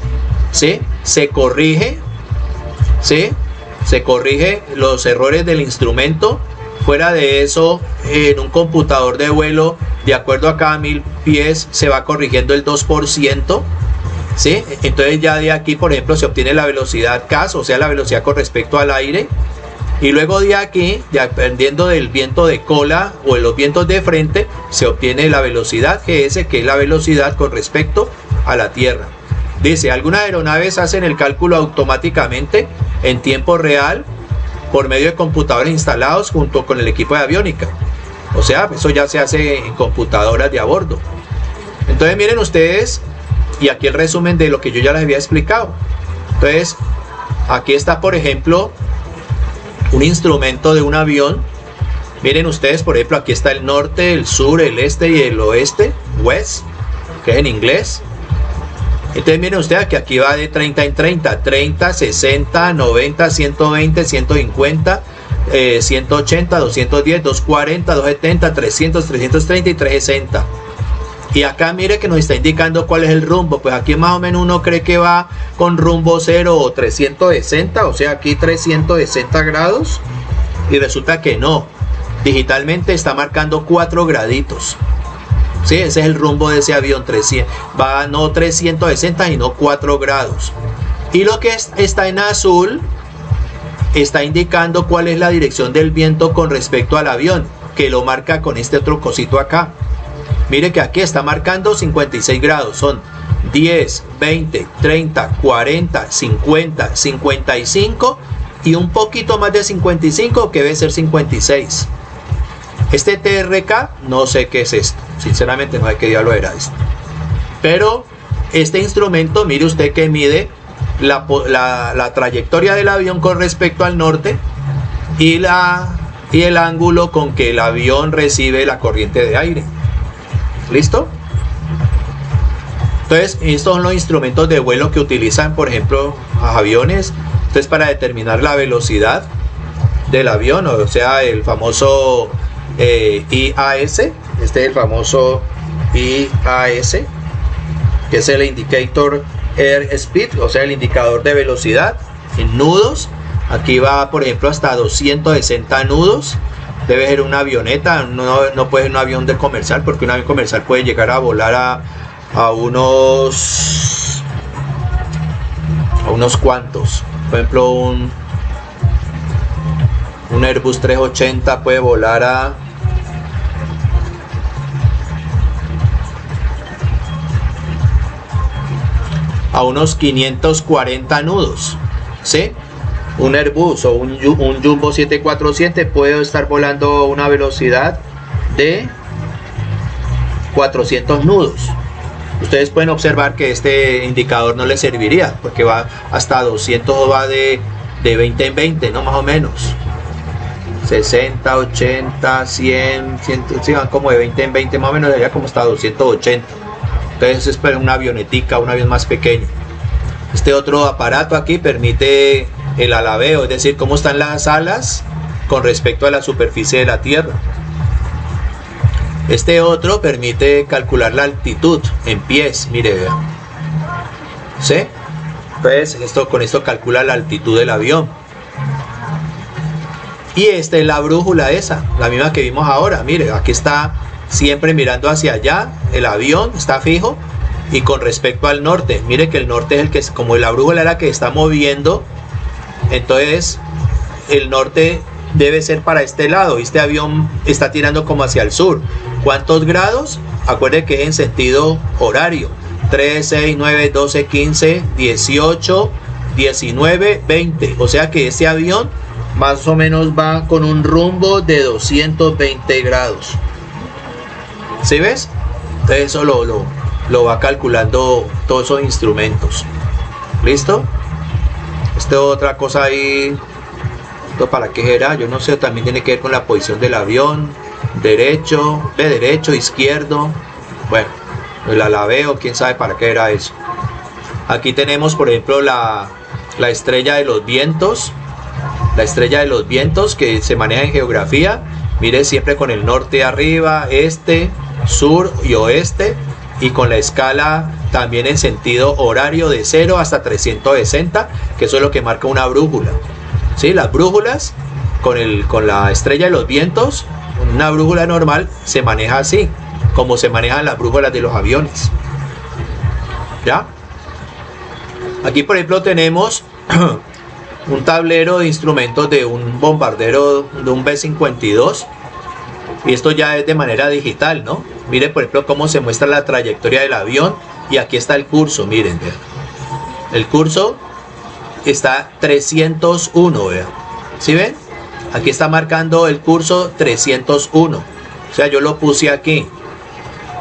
¿sí? Se corrige, ¿sí? Se corrige los errores del instrumento. Fuera de eso, en un computador de vuelo, de acuerdo a cada 1000 pies, se va corrigiendo el 2%, ¿sí? Entonces ya de aquí, por ejemplo, se obtiene la velocidad CAS, o sea, la velocidad con respecto al aire. Y luego de aquí, dependiendo del viento de cola o de los vientos de frente, se obtiene la velocidad GS, que es la velocidad con respecto a la Tierra. Dice, algunas aeronaves hacen el cálculo automáticamente en tiempo real por medio de computadores instalados junto con el equipo de aviónica. O sea, eso ya se hace en computadoras de a bordo. Entonces miren ustedes, y aquí el resumen de lo que yo ya les había explicado. Entonces, aquí está, por ejemplo, un instrumento de un avión. Miren ustedes, por ejemplo, aquí está el norte, el sur, el este y el oeste, west, que es en inglés. Entonces miren ustedes que aquí va de 30 en 30, 30, 60, 90, 120, 150, 180, 210, 240, 270, 300, 330 y 360. Y acá mire que nos está indicando cuál es el rumbo. Pues aquí más o menos uno cree que va con rumbo 0 o 360, o sea aquí 360 grados, y resulta que no. Digitalmente está marcando 4 graditos. Sí, ese es el rumbo de ese avión, 300, va no 360 sino 4 grados. Y lo que está en azul está indicando cuál es la dirección del viento con respecto al avión, que lo marca con este otro cosito acá. Mire que aquí está marcando 56 grados, son 10, 20, 30, 40, 50, 55 y un poquito más de 55, que debe ser 56. Este TRK no sé qué es esto, sinceramente no sé qué diablo era esto. Pero este instrumento, mire usted que mide la trayectoria del avión con respecto al norte y el ángulo con que el avión recibe la corriente de aire. ¿Listo? Entonces, estos son los instrumentos de vuelo que utilizan, por ejemplo, a aviones. Entonces, para determinar la velocidad del avión, o sea, el famoso IAS, este es el famoso IAS, que es el Indicator Air Speed, o sea, el indicador de velocidad en nudos. Aquí va, por ejemplo, hasta 260 nudos. Debe ser una avioneta, no puede ser un avión de comercial, porque un avión comercial puede llegar a volar a unos cuantos. Por ejemplo, un Airbus 380 puede volar a unos 540 nudos, ¿sí? Un Airbus o un Jumbo 747 puede estar volando a una velocidad de 400 nudos. Ustedes pueden observar que este indicador no les serviría, porque va hasta 200, va de 20 en 20, ¿no? Más o menos 60, 80, 100, 100, sí, van como de 20 en 20, más o menos, sería como hasta 280. Entonces es para una avionetica, un avión más pequeño. Este otro aparato aquí permite el alabeo, es decir, cómo están las alas con respecto a la superficie de la Tierra. Este otro permite calcular la altitud en pies, mire, vea. ¿Sí? Pues con esto calcula la altitud del avión. Y esta es la brújula esa, la misma que vimos ahora. Mire, aquí está siempre mirando hacia allá, el avión está fijo. Y con respecto al norte, mire que el norte es el que, como la brújula era la que está moviendo, entonces el norte debe ser para este lado, y este avión está tirando como hacia el sur. ¿Cuántos grados? Acuerde que es en sentido horario: 3, 6, 9, 12, 15, 18, 19, 20. O sea que este avión más o menos va con un rumbo de 220 grados. ¿Sí ves? Entonces eso lo va calculando todos esos instrumentos. ¿Listo? Otra cosa ahí, ¿esto para qué era? Yo no sé, también tiene que ver con la posición del avión, derecho, izquierdo, bueno, el alabeo, quién sabe para qué era eso. Aquí tenemos, por ejemplo, la estrella de los vientos, que se maneja en geografía. Mire, siempre con el norte arriba, este, sur y oeste, y con la escala también en sentido horario de 0 hasta 360, que eso es lo que marca una brújula. ¿Sí? Las brújulas con la estrella de los vientos, una brújula normal se maneja así, como se manejan las brújulas de los aviones. ¿Ya? Aquí, por ejemplo, tenemos un tablero de instrumentos de un bombardero, de un B-52, y esto ya es de manera digital, ¿no? Mire, por ejemplo, cómo se muestra la trayectoria del avión, y aquí está el curso, miren, vean. El curso está 301, vean. ¿Sí ven? Aquí está marcando el curso 301. O sea, yo lo puse aquí.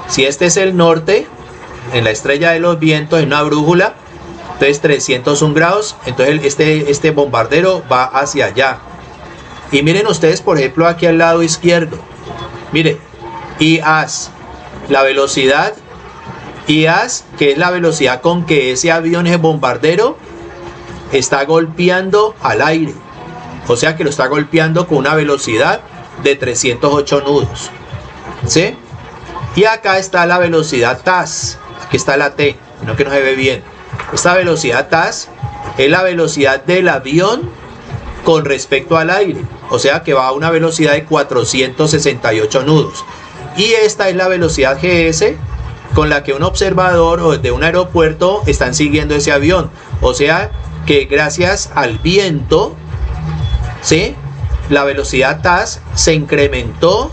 Si este es el norte, en la estrella de los vientos, en una brújula, entonces 301 grados, entonces este bombardero va hacia allá. Y miren ustedes, por ejemplo, aquí al lado izquierdo, mire, IAS, la velocidad, IAS, que es la velocidad con que ese avión, ese bombardero, está golpeando al aire. O sea que lo está golpeando con una velocidad de 308 nudos. ¿Sí? Y acá está la velocidad TAS, aquí está la T, no que no se ve bien. Esta velocidad TAS es la velocidad del avión con respecto al aire, o sea que va a una velocidad de 468 nudos. Y esta es la velocidad GS con la que un observador o de un aeropuerto están siguiendo ese avión. O sea que gracias al viento, ¿sí?, la velocidad TAS se incrementó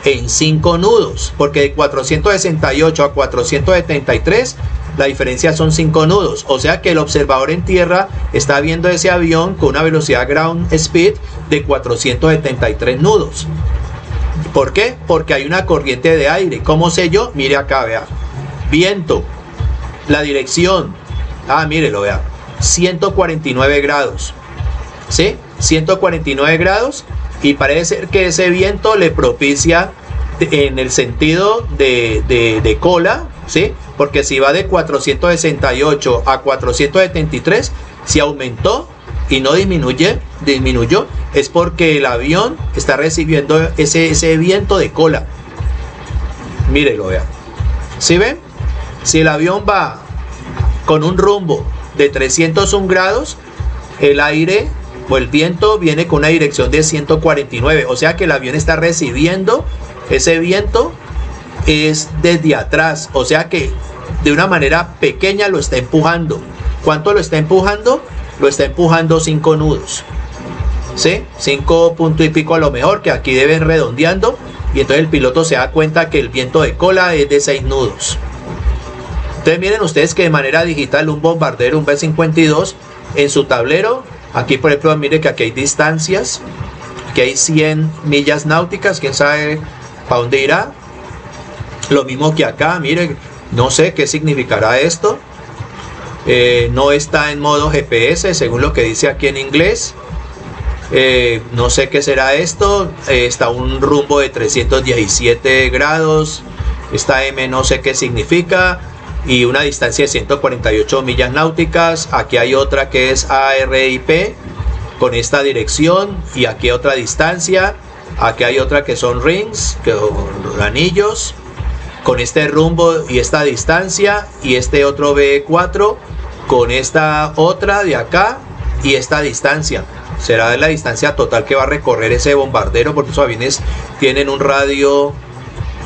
en 5 nudos, porque de 468 a 473 la diferencia son 5 nudos. O sea que el observador en tierra está viendo ese avión con una velocidad ground speed de 473 nudos. ¿Por qué? Porque hay una corriente de aire. ¿Cómo sé yo? Mire acá, vea. Viento. La dirección. Mírelo, vea. 149 grados. ¿Sí? 149 grados. Y parece ser que ese viento le propicia en el sentido de cola, ¿sí? Porque si va de 468 a 473, si aumentó y no disminuyó, es porque el avión está recibiendo ese viento de cola. Mírelo, vean. ¿Sí ven? Si el avión va con un rumbo de 301 grados, el aire o el viento viene con una dirección de 149. O sea que el avión está recibiendo ese viento es desde atrás. O sea que de una manera pequeña lo está empujando. ¿Cuánto lo está empujando? Lo está empujando 5 nudos. ¿Sí? 5 punto y pico a lo mejor, que aquí deben redondeando. Y entonces el piloto se da cuenta que el viento de cola es de 6 nudos. Entonces miren ustedes que de manera digital un bombardero, un B-52, en su tablero, aquí por ejemplo, mire que aquí hay distancias, que hay 100 millas náuticas, quién sabe para dónde irá. Lo mismo que acá, mire, no sé qué significará esto. No está en modo GPS, según lo que dice aquí en inglés. No sé qué será esto. Está un rumbo de 317 grados. Esta M no sé qué significa. Y una distancia de 148 millas náuticas. Aquí hay otra que es ARIP con esta dirección. Y aquí otra distancia. Aquí hay otra que son rings, que son anillos, con este rumbo y esta distancia. Y este otro B4 con esta otra de acá y esta distancia. Será la distancia total que va a recorrer ese bombardero, porque esos aviones tienen un radio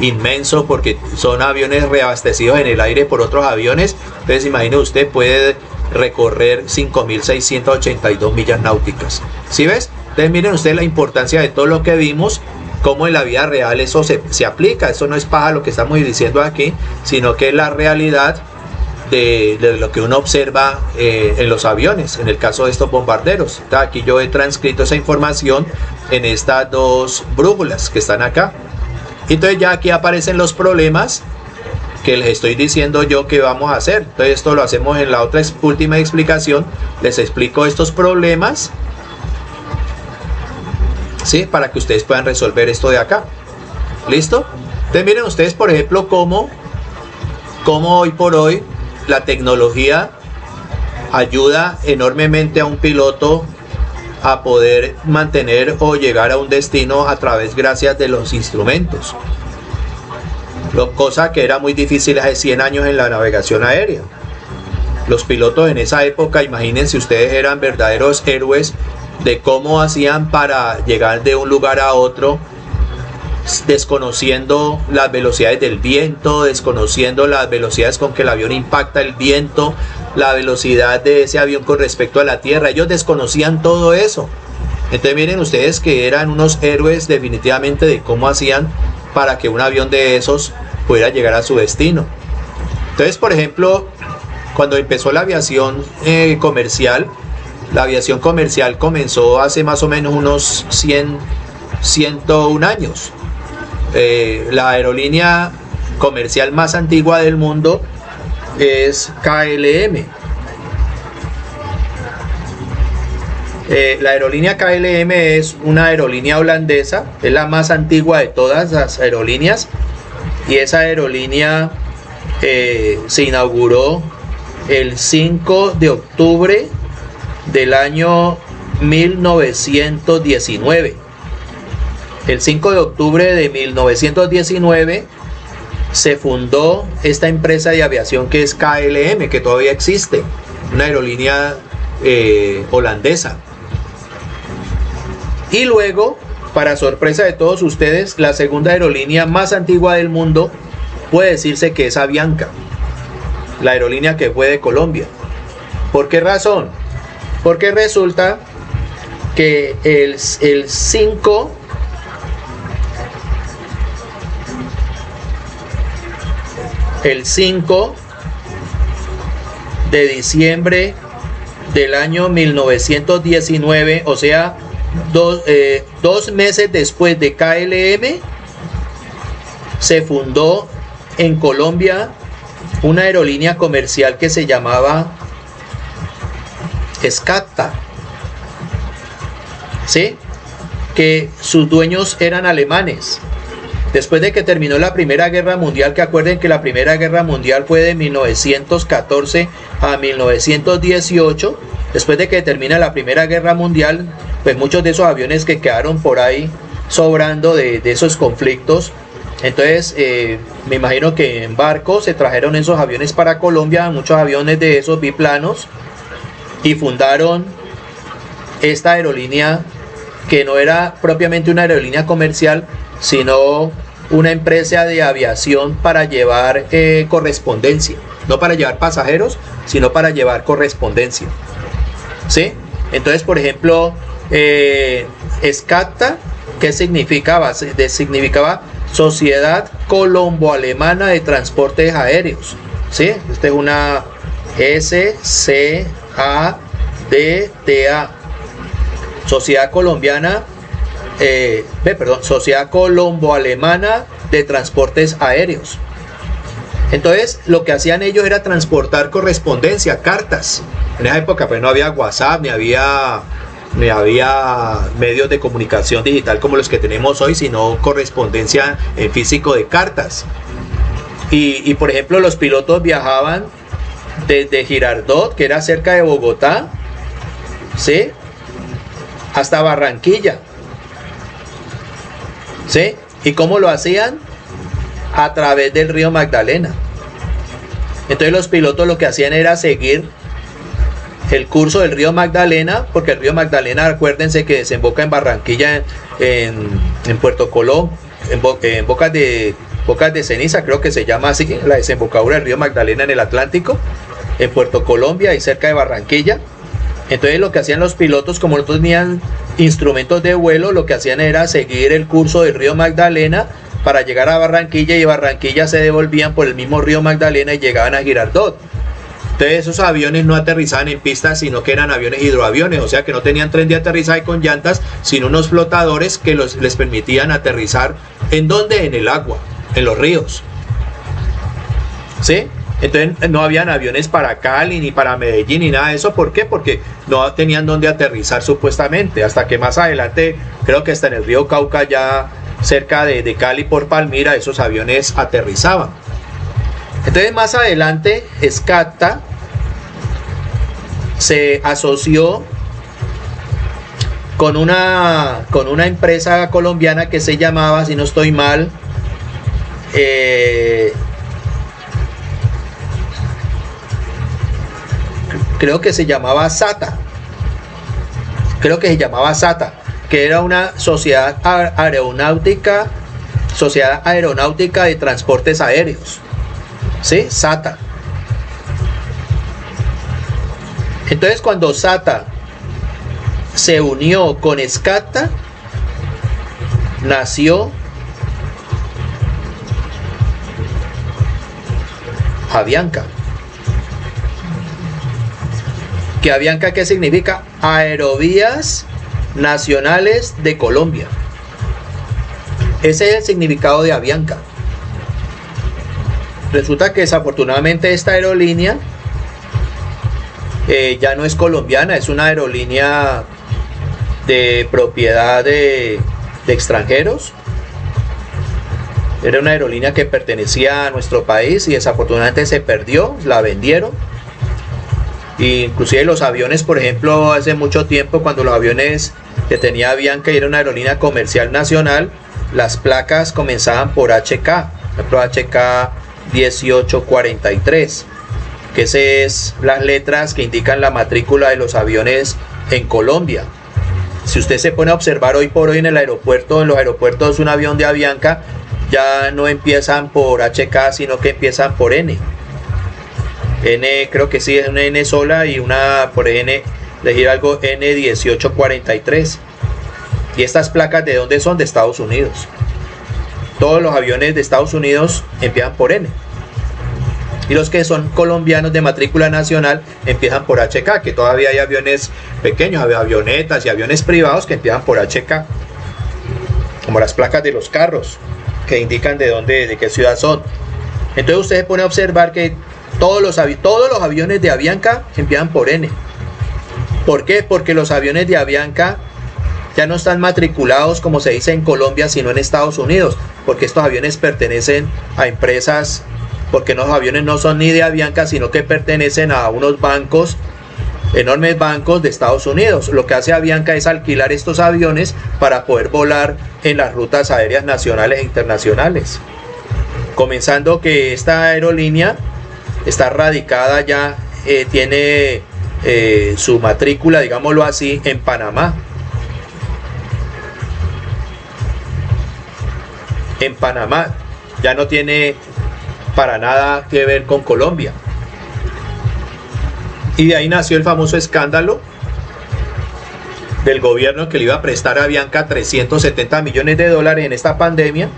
inmenso, porque son aviones reabastecidos en el aire por otros aviones. Entonces imagine usted, puede recorrer 5.682 millas náuticas. ¿Sí ves? Entonces miren ustedes la importancia de todo lo que vimos, cómo en la vida real eso se aplica. Eso no es paja lo que estamos diciendo aquí, sino que es la realidad de lo que uno observa en los aviones, en el caso de estos bombarderos. Aquí yo he transcrito esa información en estas dos brújulas que están acá. Entonces ya aquí aparecen los problemas que les estoy diciendo yo que vamos a hacer. Entonces esto lo hacemos en la otra última explicación. Les explico estos problemas, ¿sí? Para que ustedes puedan resolver esto de acá. ¿Listo? Entonces miren ustedes, por ejemplo, cómo hoy por hoy la tecnología ayuda enormemente a un piloto a poder mantener o llegar a un destino a través, gracias de los instrumentos. Cosa que era muy difícil hace 100 años en la navegación aérea. Los pilotos en esa época, imagínense ustedes, eran verdaderos héroes de cómo hacían para llegar de un lugar a otro, desconociendo las velocidades del viento, desconociendo las velocidades con que el avión impacta el viento, la velocidad de ese avión con respecto a la tierra. Ellos desconocían todo eso. Entonces miren ustedes que eran unos héroes definitivamente de cómo hacían para que un avión de esos pudiera llegar a su destino. Entonces, por ejemplo, cuando empezó la aviación comercial comenzó hace más o menos unos 101 años. La aerolínea comercial más antigua del mundo es KLM. La aerolínea KLM es una aerolínea holandesa, es la más antigua de todas las aerolíneas, y esa aerolínea se inauguró el 5 de octubre del año 1919. El 5 de octubre de 1919 se fundó esta empresa de aviación que es KLM, que todavía existe, una aerolínea holandesa. Y luego, para sorpresa de todos ustedes, la segunda aerolínea más antigua del mundo puede decirse que es Avianca, la aerolínea que fue de Colombia. ¿Por qué razón? Porque resulta que el 5 de diciembre del año 1919, o sea, dos meses después de KLM, se fundó en Colombia una aerolínea comercial que se llamaba Escata, ¿sí? Que sus dueños eran alemanes. Después de que terminó la Primera Guerra Mundial, que acuerden que la Primera Guerra Mundial fue de 1914 a 1918, después de que termina la Primera Guerra Mundial, pues muchos de esos aviones que quedaron por ahí sobrando de esos conflictos, entonces me imagino que en barco se trajeron esos aviones para Colombia, muchos aviones de esos biplanos, y fundaron esta aerolínea que no era propiamente una aerolínea comercial, sino una empresa de aviación para llevar correspondencia, no para llevar pasajeros, sino para llevar correspondencia, ¿sí? Entonces, por ejemplo, Escata, ¿qué significaba? Significaba Sociedad Colombo-Alemana de Transportes Aéreos, ¿sí? Esta es una SCADTA, Sociedad Colombiana, Sociedad Colombo-Alemana de Transportes Aéreos. Entonces, lo que hacían ellos era transportar correspondencia, cartas. En esa época pues no había WhatsApp, ni había medios de comunicación digital como los que tenemos hoy, sino correspondencia en físico de cartas. Y por ejemplo, los pilotos viajaban desde Girardot, que era cerca de Bogotá, ¿sí?, hasta Barranquilla, ¿sí? ¿Y cómo lo hacían? A través del río Magdalena. Entonces los pilotos lo que hacían era seguir el curso del río Magdalena, porque el río Magdalena, acuérdense que desemboca en Barranquilla, en Puerto Colón, en Bocas de Ceniza, creo que se llama así, la desembocadura del río Magdalena en el Atlántico, en Puerto Colombia y cerca de Barranquilla. Entonces lo que hacían los pilotos, como no tenían instrumentos de vuelo, lo que hacían era seguir el curso del río Magdalena para llegar a Barranquilla, y Barranquilla se devolvían por el mismo río Magdalena y llegaban a Girardot. Entonces esos aviones no aterrizaban en pistas, sino que eran aviones hidroaviones, o sea que no tenían tren de aterrizaje con llantas, sino unos flotadores que les permitían aterrizar. ¿En dónde? En el agua, en los ríos. ¿Sí? Entonces no habían aviones para Cali, ni para Medellín, ni nada de eso. ¿Por qué? Porque no tenían dónde aterrizar supuestamente, hasta que más adelante, creo que hasta en el río Cauca, ya cerca de Cali por Palmira, esos aviones aterrizaban. Entonces más adelante SCATA se asoció con una empresa colombiana que se llamaba, si no estoy mal, creo que se llamaba SATA, que era una sociedad aeronáutica de transportes aéreos, ¿sí? SATA. Entonces cuando SATA se unió con SCATA, nació Avianca. ¿Que Avianca qué significa? Aerovías Nacionales de Colombia. Ese es el significado de Avianca. Resulta que desafortunadamente esta aerolínea ya no es colombiana, es una aerolínea de propiedad de extranjeros. Era una aerolínea que pertenecía a nuestro país y desafortunadamente se perdió, la vendieron. Inclusive los aviones, por ejemplo, hace mucho tiempo, cuando los aviones que tenía Avianca y era una aerolínea comercial nacional, las placas comenzaban por HK, por ejemplo HK 1843, que esas es las letras que indican la matrícula de los aviones en Colombia. Si usted se pone a observar hoy por hoy en los aeropuertos un avión de Avianca, ya no empiezan por HK, sino que empiezan por N. N, creo que sí, es una N sola y una por N, elegir algo N1843. Y estas placas, ¿de dónde son? De Estados Unidos. Todos los aviones de Estados Unidos empiezan por N. Y los que son colombianos de matrícula nacional empiezan por HK, que todavía hay aviones pequeños, avionetas y aviones privados que empiezan por HK. Como las placas de los carros, que indican de qué ciudad son. Entonces usted se pone a observar que todos los aviones de Avianca empiezan por N. ¿Por qué? Porque los aviones de Avianca ya no están matriculados, como se dice en Colombia, sino en Estados Unidos, porque estos aviones pertenecen a empresas, porque los aviones no son ni de Avianca, sino que pertenecen a unos bancos, enormes bancos de Estados Unidos. Lo que hace Avianca es alquilar estos aviones para poder volar en las rutas aéreas nacionales e internacionales. Comenzando que esta aerolínea está radicada ya, tiene su matrícula, digámoslo así, en Panamá. En Panamá, ya no tiene para nada que ver con Colombia. Y de ahí nació el famoso escándalo del gobierno que le iba a prestar a Avianca 370 millones de dólares en esta pandemia,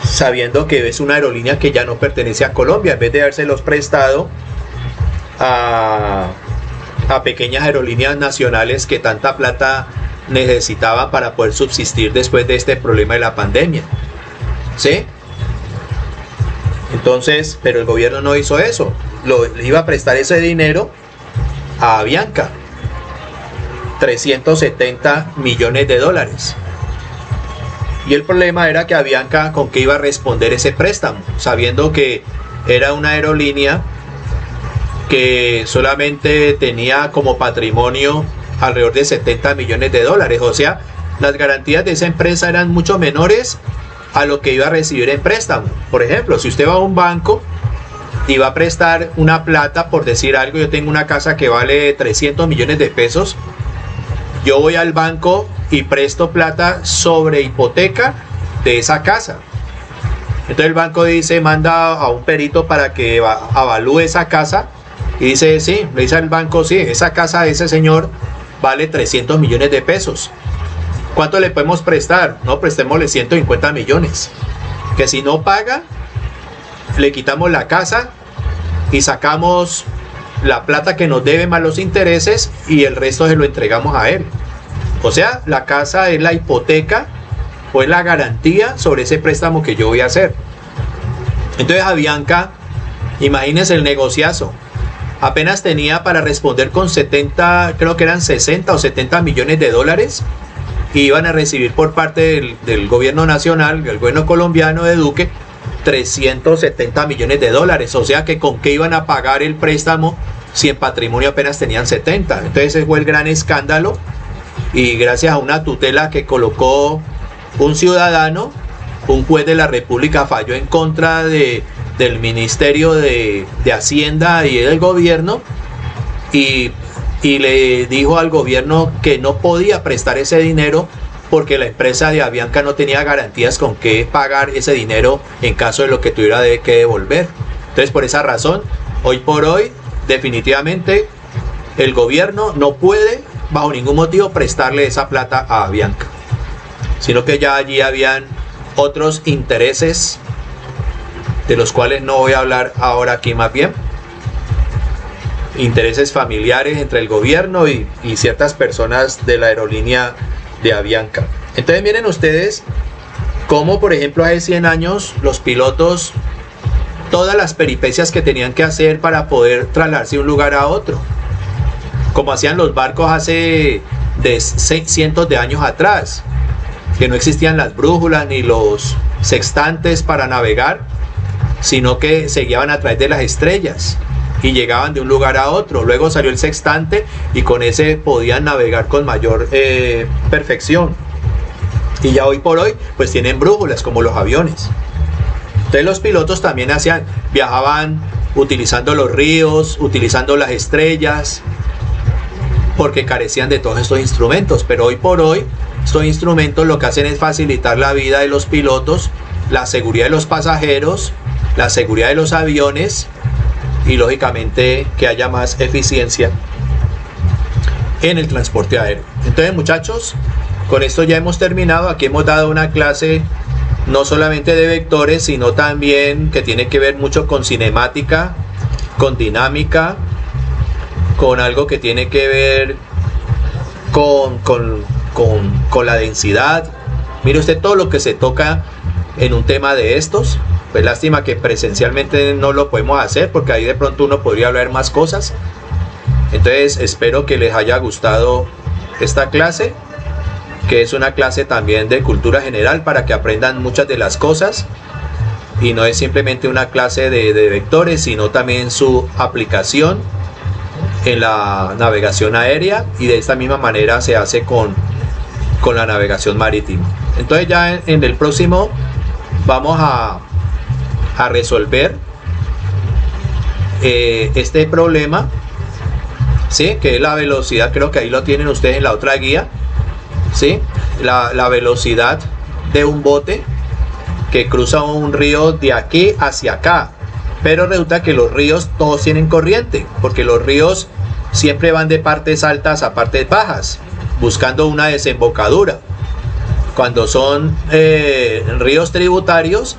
sabiendo que es una aerolínea que ya no pertenece a Colombia, en vez de habérselos prestado a pequeñas aerolíneas nacionales que tanta plata necesitaban para poder subsistir después de este problema de la pandemia. ¿Sí? Entonces, pero el gobierno no hizo eso, le iba a prestar ese dinero a Avianca, 370 millones de dólares. Y el problema era que Avianca, ¿con qué iba a responder ese préstamo? Sabiendo que era una aerolínea que solamente tenía como patrimonio alrededor de 70 millones de dólares. O sea, las garantías de esa empresa eran mucho menores a lo que iba a recibir en préstamo. Por ejemplo, si usted va a un banco y va a prestar una plata, por decir algo, yo tengo una casa que vale 300 millones de pesos, yo voy al banco y presto plata sobre hipoteca de esa casa. Entonces el banco dice, manda a un perito para que avalúe esa casa, y dice, sí, le dice al banco, sí, esa casa de ese señor vale 300 millones de pesos. ¿Cuánto le podemos prestar? No, prestémosle 150 millones. Que si no paga, le quitamos la casa y sacamos la plata que nos debe más los intereses y el resto se lo entregamos a él. O sea, la casa es la hipoteca o es la garantía sobre ese préstamo que yo voy a hacer. Entonces Avianca, imagínense el negociazo, apenas tenía para responder con 70, creo que eran 60 o 70 millones de dólares, y iban a recibir por parte del gobierno nacional, del gobierno colombiano de Duque, 370 millones de dólares. O sea que con qué iban a pagar el préstamo si en patrimonio apenas tenían 70. Entonces ese fue el gran escándalo, y gracias a una tutela que colocó un ciudadano, un juez de la República falló en contra del Ministerio de Hacienda y del gobierno, y le dijo al gobierno que no podía prestar ese dinero porque la empresa de Avianca no tenía garantías con qué pagar ese dinero en caso de lo que tuviera que devolver. Entonces, por esa razón, hoy por hoy, definitivamente, el gobierno no puede, bajo ningún motivo, prestarle esa plata a Avianca, sino que ya allí habían otros intereses de los cuales no voy a hablar ahora aquí, más bien intereses familiares entre el gobierno y ciertas personas de la aerolínea de Avianca. Entonces miren ustedes cómo, por ejemplo, hace 100 años los pilotos, todas las peripecias que tenían que hacer para poder trasladarse de un lugar a otro, como hacían los barcos hace cientos de años atrás, que no existían las brújulas ni los sextantes para navegar, sino que se guiaban a través de las estrellas y llegaban de un lugar a otro. Luego salió el sextante y con ese podían navegar con mayor perfección. Y ya hoy por hoy pues tienen brújulas como los aviones. Entonces los pilotos también viajaban utilizando los ríos, utilizando las estrellas, porque carecían de todos estos instrumentos. Pero hoy por hoy estos instrumentos lo que hacen es facilitar la vida de los pilotos, la seguridad de los pasajeros, la seguridad de los aviones, y lógicamente que haya más eficiencia en el transporte aéreo. Entonces, muchachos, con esto ya hemos terminado. Aquí hemos dado una clase no solamente de vectores, sino también que tiene que ver mucho con cinemática, con dinámica, con algo que tiene que ver con la densidad. Mire usted todo lo que se toca en un tema de estos. Pues lástima que presencialmente no lo podemos hacer, porque ahí de pronto uno podría hablar más cosas. Entonces espero que les haya gustado esta clase, que es una clase también de cultura general para que aprendan muchas de las cosas, y no es simplemente una clase de vectores, sino también su aplicación en la navegación aérea, y de esta misma manera se hace con la navegación marítima. Entonces ya en el próximo vamos a resolver este problema, ¿sí? Que es la velocidad. Creo que ahí lo tienen ustedes en la otra guía, ¿sí? La velocidad de un bote que cruza un río de aquí hacia acá. Pero resulta que los ríos todos tienen corriente, porque los ríos siempre van de partes altas a partes bajas, buscando una desembocadura. Cuando son ríos tributarios,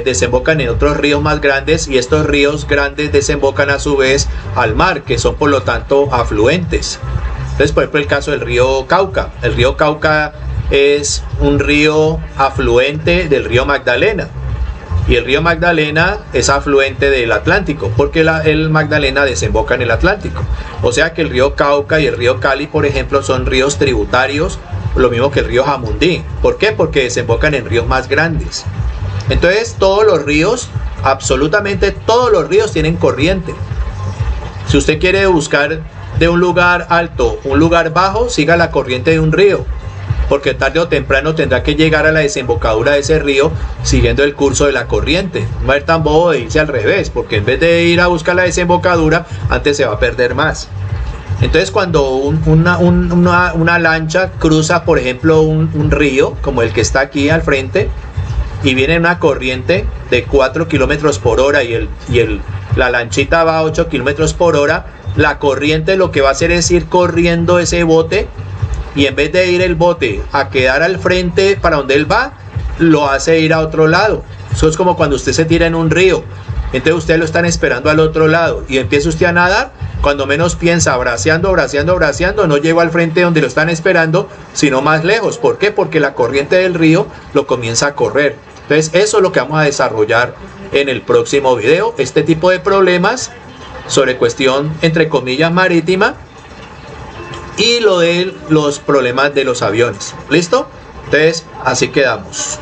desembocan en otros ríos más grandes, y estos ríos grandes desembocan a su vez al mar, que son por lo tanto afluentes. Entonces, por ejemplo, el caso del río Cauca. El río Cauca es un río afluente del río Magdalena, y el río Magdalena es afluente del Atlántico, porque el Magdalena desemboca en el Atlántico. O sea que el río Cauca y el río Cali, por ejemplo, son ríos tributarios, lo mismo que el río Jamundí. ¿Por qué? Porque desembocan en ríos más grandes. Entonces todos los ríos, absolutamente todos los ríos tienen corriente. Si usted quiere buscar de un lugar alto un lugar bajo, siga la corriente de un río, porque tarde o temprano tendrá que llegar a la desembocadura de ese río siguiendo el curso de la corriente. No va a ser tan bobo de irse al revés, porque en vez de ir a buscar la desembocadura, antes se va a perder más. Entonces, cuando una lancha cruza, por ejemplo, un río como el que está aquí al frente, y viene una corriente de 4 kilómetros por hora y la lanchita va a 8 kilómetros por hora, la corriente lo que va a hacer es ir corriendo ese bote, y en vez de ir el bote a quedar al frente para donde él va, lo hace ir a otro lado. Eso es como cuando usted se tira en un río. Entonces ustedes lo están esperando al otro lado y empieza usted a nadar, cuando menos piensa, braceando, no llego al frente donde lo están esperando, sino más lejos. ¿Por qué? Porque la corriente del río lo comienza a correr. Entonces eso es lo que vamos a desarrollar en el próximo video, este tipo de problemas sobre cuestión entre comillas marítima y lo de los problemas de los aviones. ¿Listo? Entonces así quedamos.